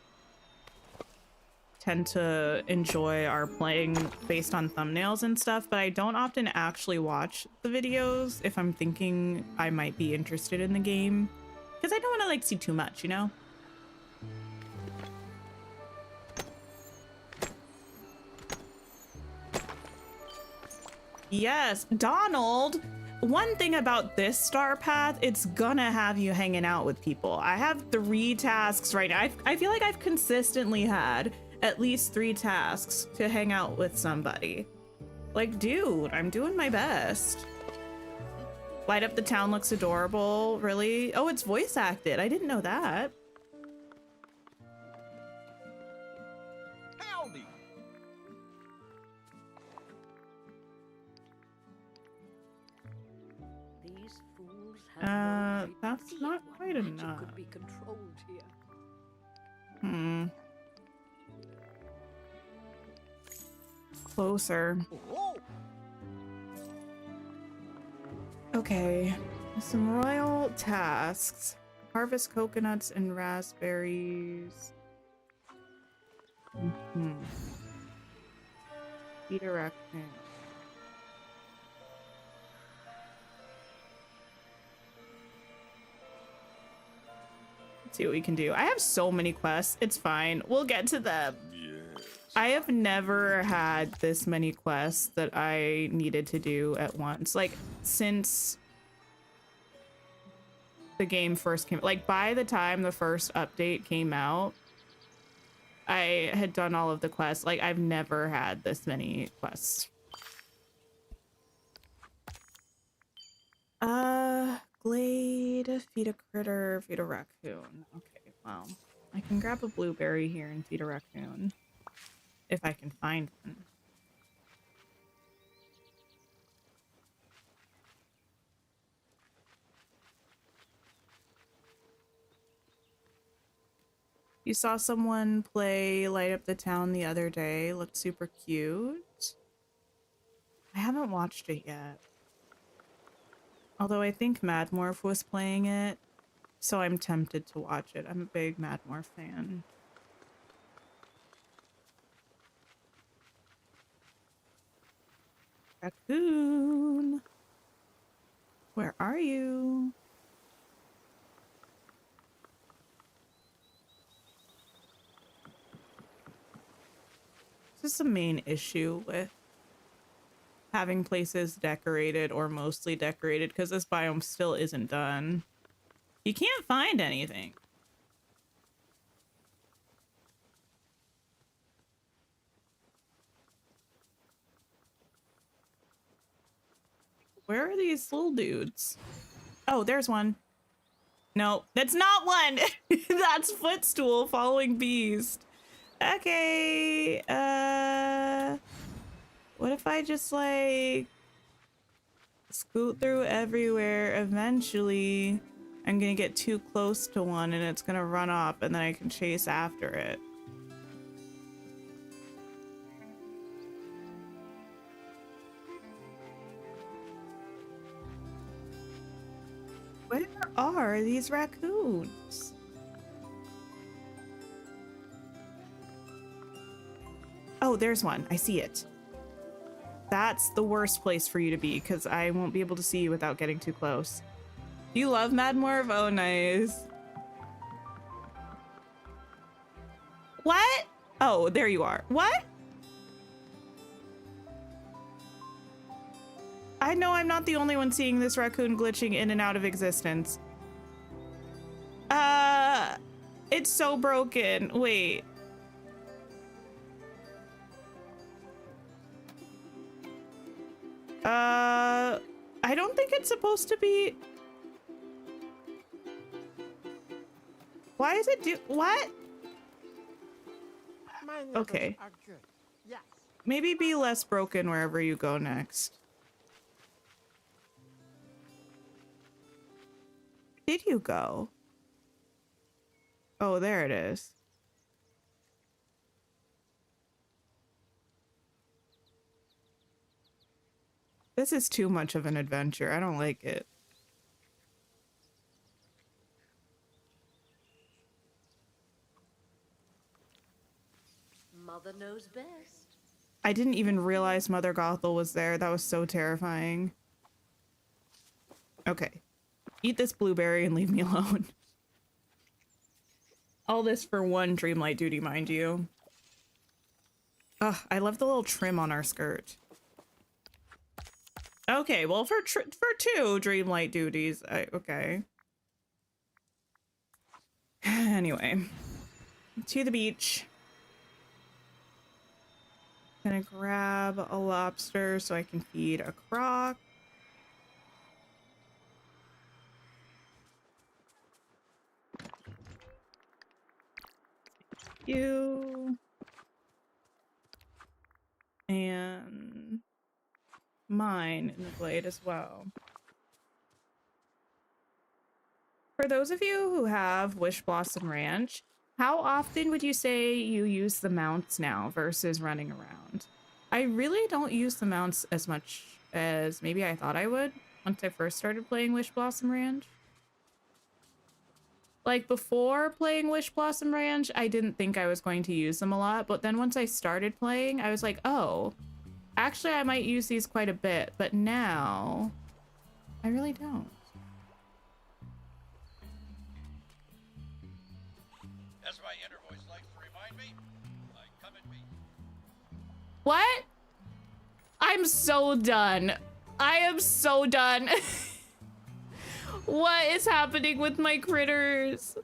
tend to enjoy are playing based on thumbnails and stuff, but I don't often actually watch the videos if I'm thinking I might be interested in the game, because I don't want to like see too much, you know? Yes, Donald. One thing about this star path, it's gonna have you hanging out with people. I have 3 tasks right now. I feel like I've consistently had at least 3 tasks to hang out with somebody. Like, dude, I'm doing my best. Light Up the Town looks adorable. Really? Oh, it's voice acted. I didn't know that. Howdy. These fools have no right to That's see not what quite magic enough. could be controlled here. Closer. Oh, Okay, some royal tasks. Harvest coconuts and raspberries. Feed a raccoon. Let's see what we can do. I have so many quests. It's fine. We'll get to them. yes. I have never had this many quests that I needed to do at once. Like, since the game first came, like by the time the first update came out, I had done all of the quests. Like, I've never had this many quests. Glade, feed a critter, feed a raccoon. Okay, well, I can grab a blueberry here and feed a raccoon. If I can find one. You saw someone play Light Up the Town the other day. Looked super cute. I haven't watched it yet. Although I think Madmorph was playing it, so I'm tempted to watch it. I'm a big Madmorph fan. Raccoon! Where are you? This is the main issue with having places decorated or mostly decorated, because this biome still isn't done. You can't find anything. Where are these little dudes? Oh, there's one. No, that's not one. That's Footstool following Beast. Okay. What if I just like scoot through everywhere? Eventually, I'm gonna get too close to one and it's gonna run off and then I can chase after it. Where are these raccoons? Oh, there's one. I see it. That's the worst place for you to be because I won't be able to see you without getting too close. You love Madmorph? Oh, nice. What? Oh, there you are. What? I know I'm not the only one seeing this raccoon glitching in and out of existence. It's so broken. Wait. I don't think it's supposed to be. Why is it what? Okay. Are good. Yes. Maybe be less broken wherever you go next. Did you go? Oh, there it is. This is too much of an adventure. I don't like it. Mother knows best. I didn't even realize Mother Gothel was there. That was so terrifying. Okay. Eat this blueberry and leave me alone. All this for one Dreamlight duty, mind you. Ugh, I love the little trim on our skirt. Okay, well, for two Dreamlight duties, okay. Anyway, to the beach. Gonna grab a lobster so I can feed a croc. You. And mine in the blade as well. For those of you who have Wish Blossom Ranch, how often would you say you use the mounts now versus running around? I really don't use the mounts as much as maybe I thought I would once I first started playing Wish Blossom Ranch. Like before playing Wish Blossom Ranch, I didn't think I was going to use them a lot, but then once I started playing, I was like, oh, actually I might use these quite a bit, but now I really don't. As my inner voice likes to remind me, come at me. What? I'm so done. I am so done. What is happening with my critters?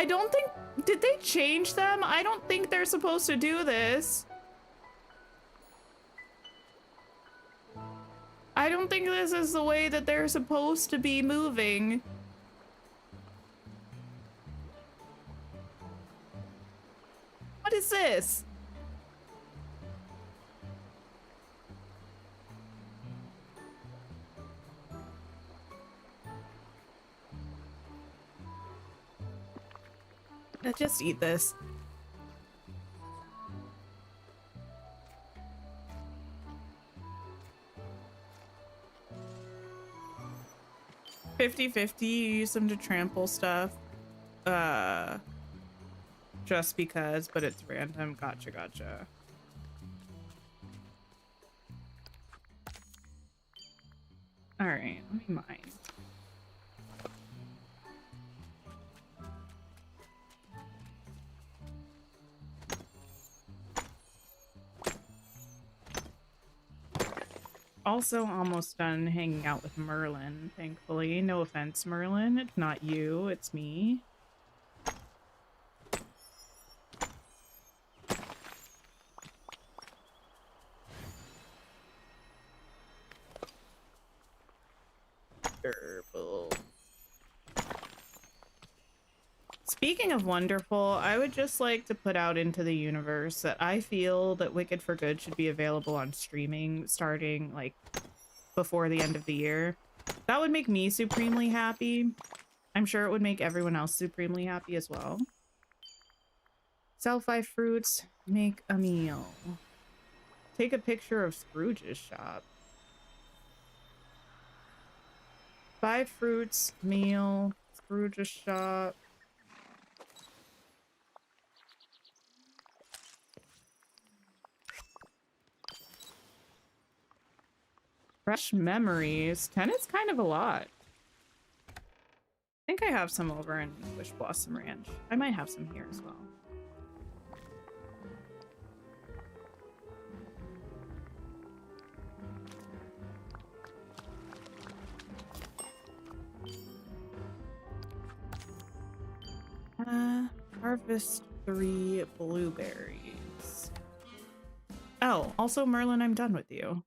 I don't think, did they change them? I don't think they're supposed to do this. I don't think this is the way that they're supposed to be moving. What is this? Let's just eat this. $50-50, you use them to trample stuff. Just because, but it's random. Gotcha, gotcha. Alright, let me mine. Also almost done hanging out with Merlin, thankfully. No offense, Merlin. It's not you, it's me. Wonderful. Speaking of wonderful, I would just like to put out into the universe that I feel that Wicked for Good should be available on streaming starting like before the end of the year. That would make me supremely happy. I'm sure it would make everyone else supremely happy as well. Sell 5 fruits, make a meal. Take a picture of Scrooge's shop. 5 fruits, meal, Scrooge's shop. Fresh memories. 10 is kind of a lot. I think I have some over in Wish Blossom Ranch. I might have some here as well. Harvest 3 blueberries. Oh, also Merlin, I'm done with you.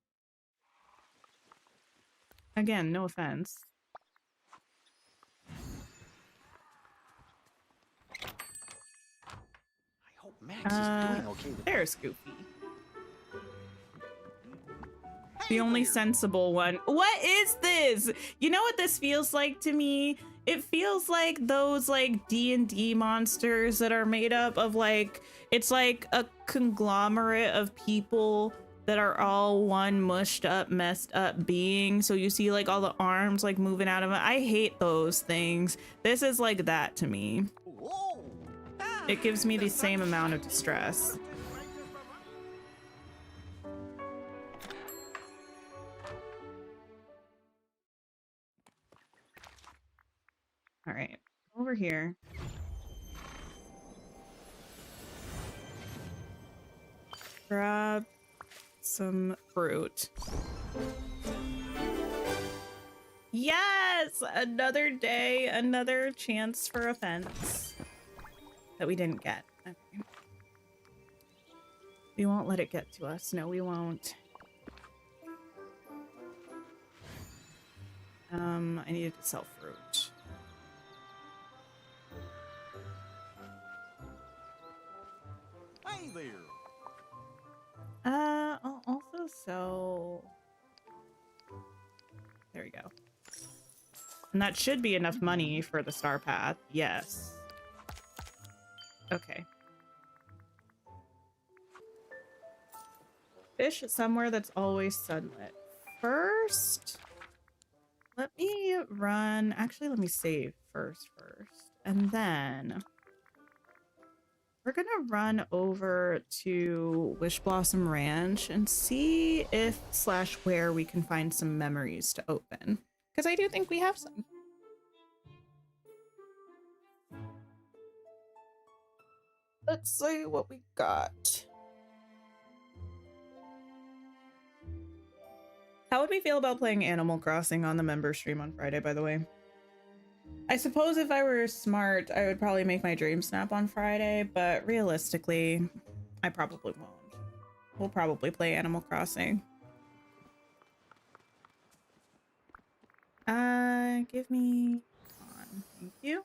Again, no offense. I hope Max is doing okay with There's Goofy. The only sensible one. What is this? You know what this feels like to me? It feels like those like D&D monsters that are made up of like, it's like a conglomerate of people that are all one mushed up, messed up being. So you see like all the arms like moving out of it. I hate those things. This is like that to me. Whoa. It gives me the same amount of distress. All right, over here. Grab some fruit. Yes! Another day, another chance for offense that we didn't get. Okay. We won't let it get to us. No, we won't. I needed to sell fruit. Hey there. I'll also sell... There we go. And that should be enough money for the star path. Yes. Okay. Fish somewhere that's always sunlit. First, let me run... Actually, let me save first. And then... we're gonna run over to Wish Blossom Ranch and see if / where we can find some memories to open. Because I do think we have some. Let's see what we got. How would we feel about playing Animal Crossing on the member stream on Friday, by the way? I suppose if I were smart, I would probably make my dream snap on Friday, but realistically, I probably won't. We'll probably play Animal Crossing. Give me on. Thank you.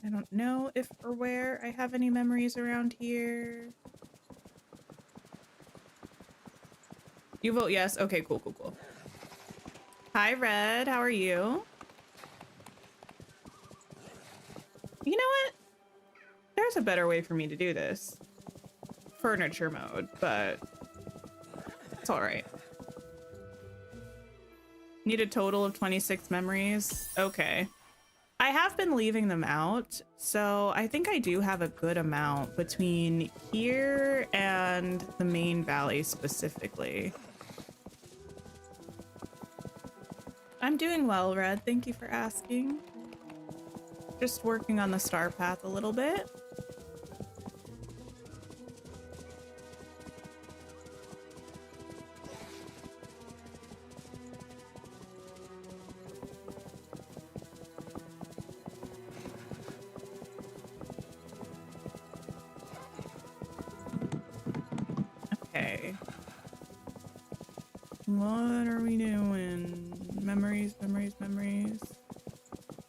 I don't know if or where I have any memories around here. You vote yes? Okay, cool, cool, cool. Hi, Red. How are you? You know what? There's a better way for me to do this. Furniture mode, but it's all right. Need a total of 26 memories. Okay. I have been leaving them out, so I think I do have a good amount between here and the main valley specifically. I'm doing well, Red. Thank you for asking. Just working on the star path a little bit. Okay. What are we doing? Memories, memories, memories.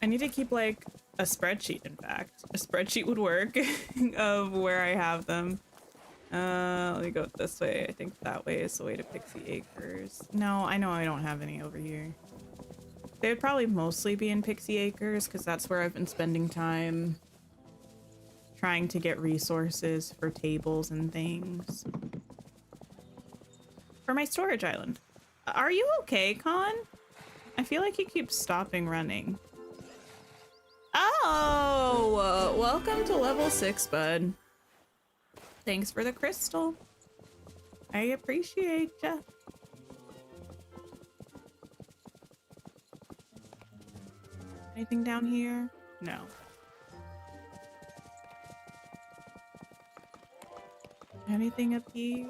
I need to keep like a spreadsheet, in fact. A spreadsheet would work of where I have them. Let me go this way. I think that way is the way to Pixie Acres. No, I know I don't have any over here. They would probably mostly be in Pixie Acres because that's where I've been spending time trying to get resources for tables and things. For my storage island. Are you okay, Con? I feel like you keep stopping running. Oh, welcome to level 6, bud. Thanks for the crystal. I appreciate ya. Anything down here? No. Anything up here?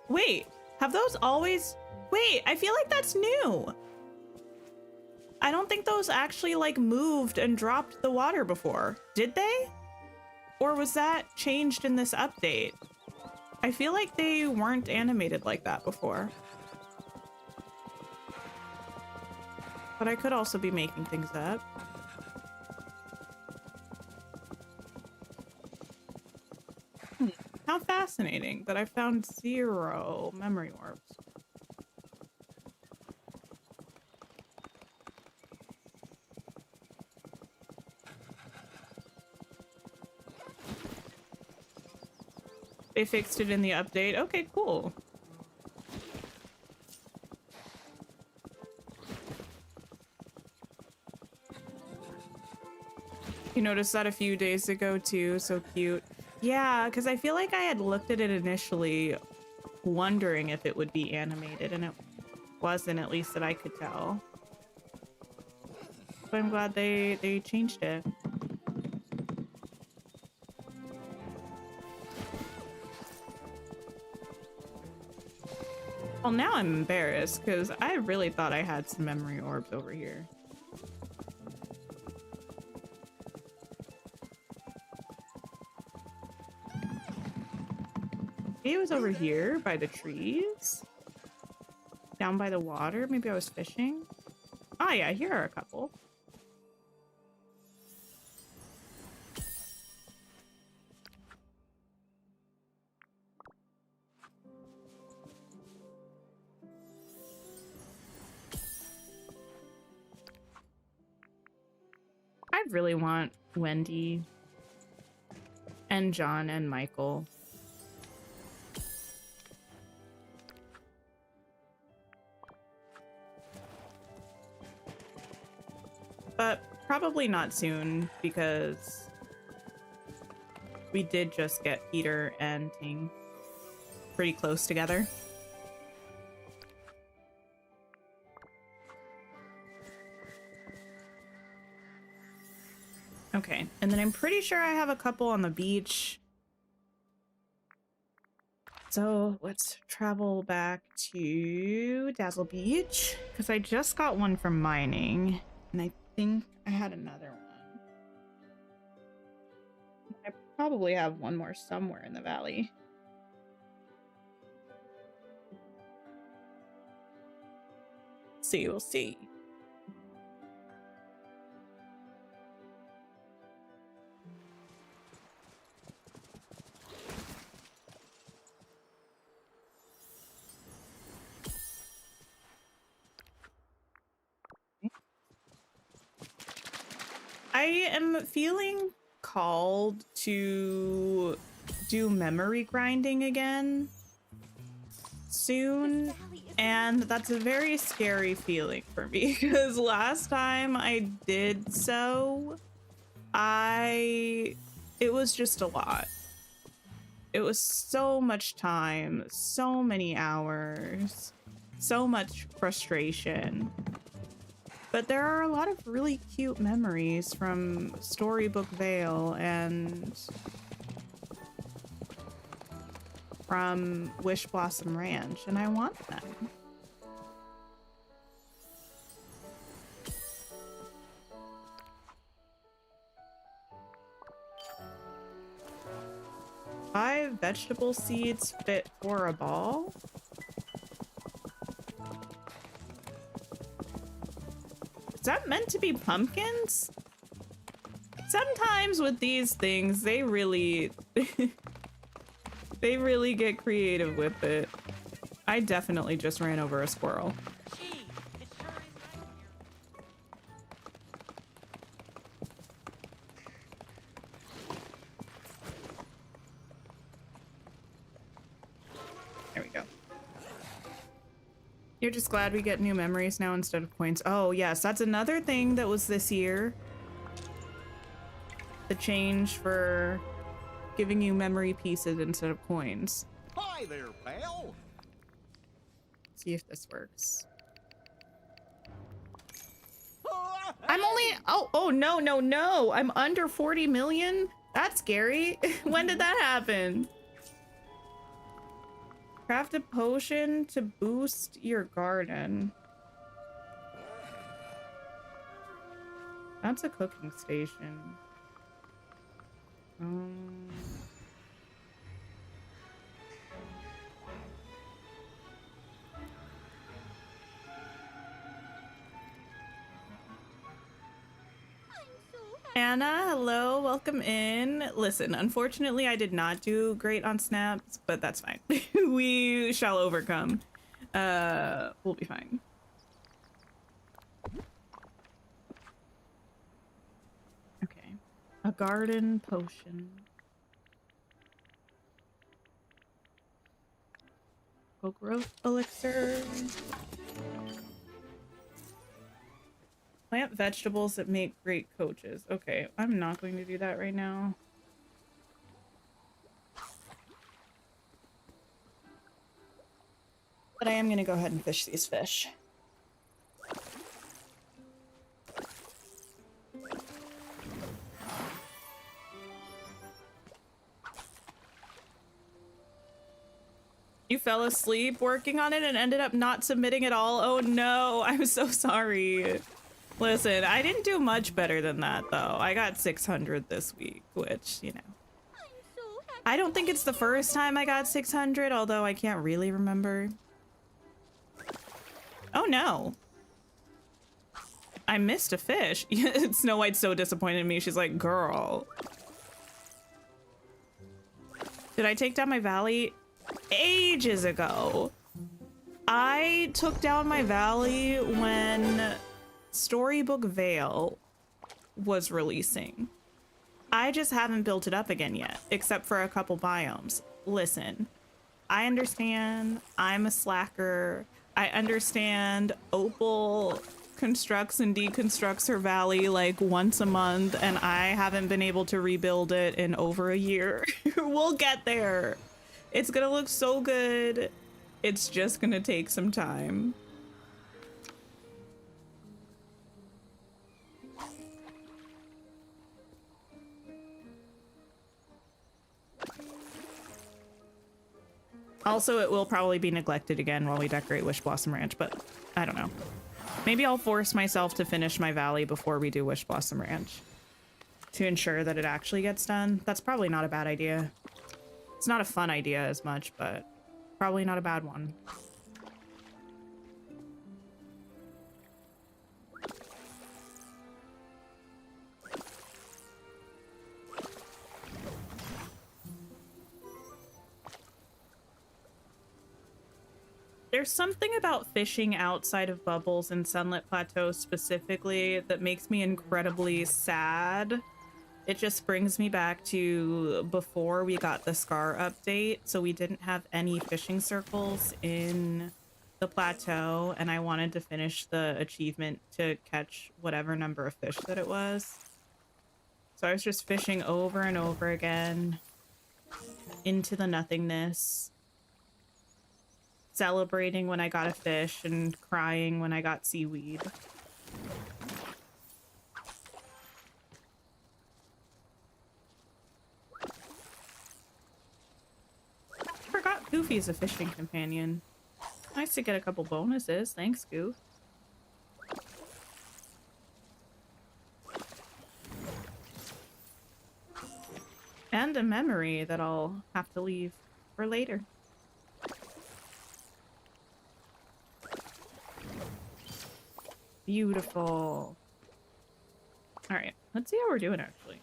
Wait, have those always... Wait, I feel like that's new. I don't think those actually like moved and dropped the water before. Did they? Or was that changed in this update? I feel like they weren't animated like that before. But I could also be making things up. How fascinating that I found 0 memory orbs. They fixed it in the update. Okay, cool. You noticed that a few days ago too. So cute. Yeah, because I feel like I had looked at it initially wondering if it would be animated, and it wasn't, at least that I could tell. But I'm glad they changed it. Well, now I'm embarrassed because I really thought I had some memory orbs over here. Maybe it was over here by the trees. Down by the water. Maybe I was fishing. Oh yeah, here are a couple. I really want Wendy and John and Michael. But probably not soon because we did just get Peter and Ting pretty close together. Okay, and then I'm pretty sure I have a couple on the beach. So let's travel back to Dazzle Beach because I just got one from mining and I think I had another one. I probably have one more somewhere in the valley. See, we'll see. I am feeling called to do memory grinding again soon, and that's a very scary feeling for me because last time I did so, it was just a lot. It was so much time, so many hours, so much frustration. But there are a lot of really cute memories from Storybook Vale and from Wish Blossom Ranch, and I want them. Five vegetable seeds fit for a ball? Is that meant to be pumpkins? Sometimes with these things, they really they really get creative with it. I definitely just ran over a squirrel. Gee, it sure is nice here. There we go. You're just glad we get new memories now instead of coins. Oh, yes, that's another thing that was this year. The change for giving you memory pieces instead of coins. Hi there, pal. See if this works. I'm only, oh, no. I'm under 40 million? That's scary. When did that happen? Craft a potion to boost your garden. That's a cooking station. Anna, hello, welcome in. Listen, unfortunately, I did not do great on snaps, but that's fine. We shall overcome. We'll be fine. Okay, a garden potion. Growth elixir. Plant vegetables that make great coaches. Okay, I'm not going to do that right now. But I am going to go ahead and fish these fish. You fell asleep working on it and ended up not submitting at all? Oh no, I'm so sorry. Listen, I didn't do much better than that, though. I got 600 this week, which, you know. I don't think it's the first time I got 600, although I can't really remember. Oh, no. I missed a fish. Snow White's so disappointed in me. She's like, girl. Did I take down my valley? Ages ago. I took down my valley when Storybook Vale was releasing. I just haven't built it up again yet, except for a couple biomes. Listen, I understand I'm a slacker. I understand Opal constructs and deconstructs her valley like once a month, and I haven't been able to rebuild it in over a year. We'll get there. It's gonna look so good. It's just gonna take some time. Also, it will probably be neglected again while we decorate Wish Blossom Ranch, but I don't know. Maybe I'll force myself to finish my valley before we do Wish Blossom Ranch to ensure that it actually gets done. That's probably not a bad idea. It's not a fun idea as much, but probably not a bad one. There's something about fishing outside of bubbles and Sunlit Plateau specifically that makes me incredibly sad. It just brings me back to before we got the Scar update, so we didn't have any fishing circles in the plateau, and I wanted to finish the achievement to catch whatever number of fish that it was. So I was just fishing over and over again into the nothingness, celebrating when I got a fish and crying when I got seaweed. I forgot Goofy's a fishing companion. Nice to get a couple bonuses. Thanks, Goof. And a memory that I'll have to leave for later. Beautiful. All right, let's see how we're doing actually.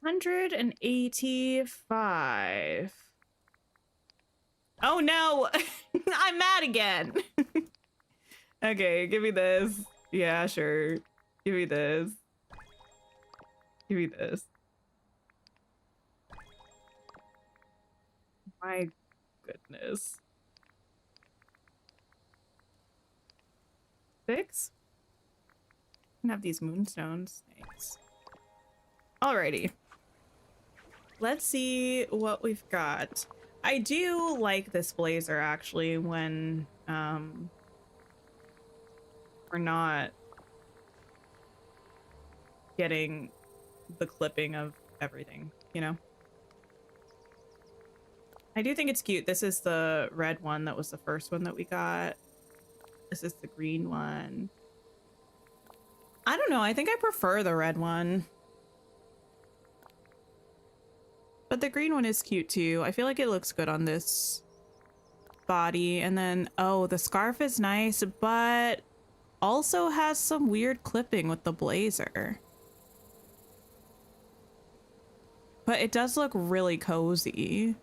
185. Oh no, I'm mad again. Okay, give me this. Yeah, sure. Give me this. Give me this. My goodness. 6? I can have these moonstones. Thanks. Alrighty. Let's see what we've got. I do like this blazer actually when we're not getting the clipping of everything, you know? I do think it's cute. This is the red one that was the first one that we got. This is the green one. I don't know. I think I prefer the red one. But the green one is cute too. I feel like it looks good on this body. And then, oh, the scarf is nice, but also has some weird clipping with the blazer. But it does look really cozy.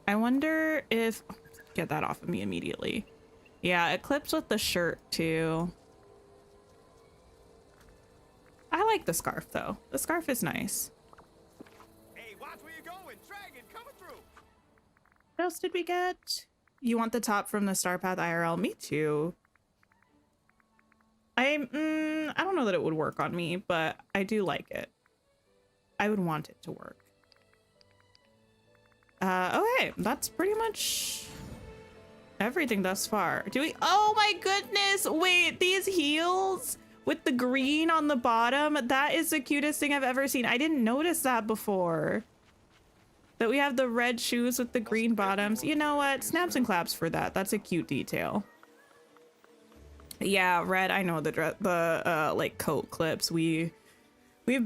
I wonder if... Get that off of me immediately. Yeah, it clips with the shirt too. I like the scarf though. The scarf is nice. Hey, watch where you're going. Dragon coming through. What else did we get? You want the top from the Star Path IRL? Me too. I don't know that it would work on me, but I do like it. I would want it to work. Okay, that's pretty much everything thus far. Do we? Oh my goodness! Wait, these heels with the green on the bottom, that is the cutest thing I've ever seen. I didn't notice that before. That we have the red shoes with the green bottoms. You know what? Snaps and claps for that. That's a cute detail. Yeah, red. I know the like coat clips. We've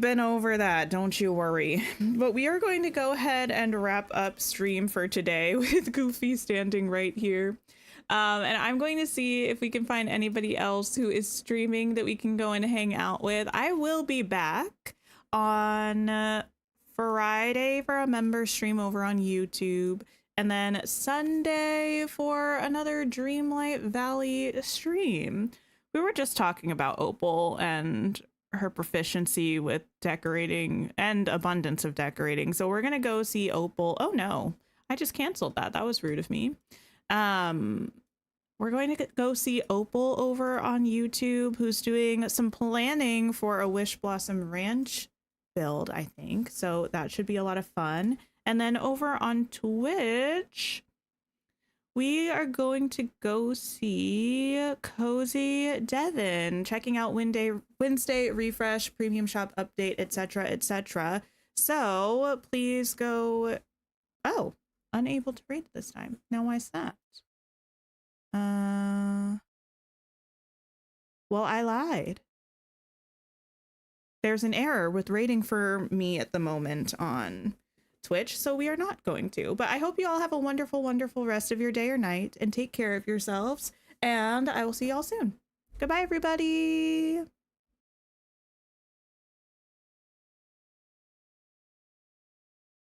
been over that, don't you worry. But we are going to go ahead and wrap up stream for today with Goofy standing right here. And I'm going to see if we can find anybody else who is streaming that we can go and hang out with. I will be back on Friday for a member stream over on YouTube. And then Sunday for another Dreamlight Valley stream. We were just talking about Opal and her proficiency with decorating and abundance of decorating. So we're gonna go see Opal. Oh no, I just canceled that. That was rude of me. We're going to go see Opal over on YouTube, who's doing some planning for a Wish Blossom Ranch build, I think. So that should be a lot of fun. And then over on Twitch, we are going to go see Cozy Devin, checking out Wednesday refresh, premium shop update, etc., etc. So please go. Oh, unable to rate this time. Now why is that? Well, I lied. There's an error with rating for me at the moment on Twitch, so we are not going to. But I hope you all have a wonderful, wonderful rest of your day or night, and take care of yourselves. And I will see y'all soon. Goodbye, everybody.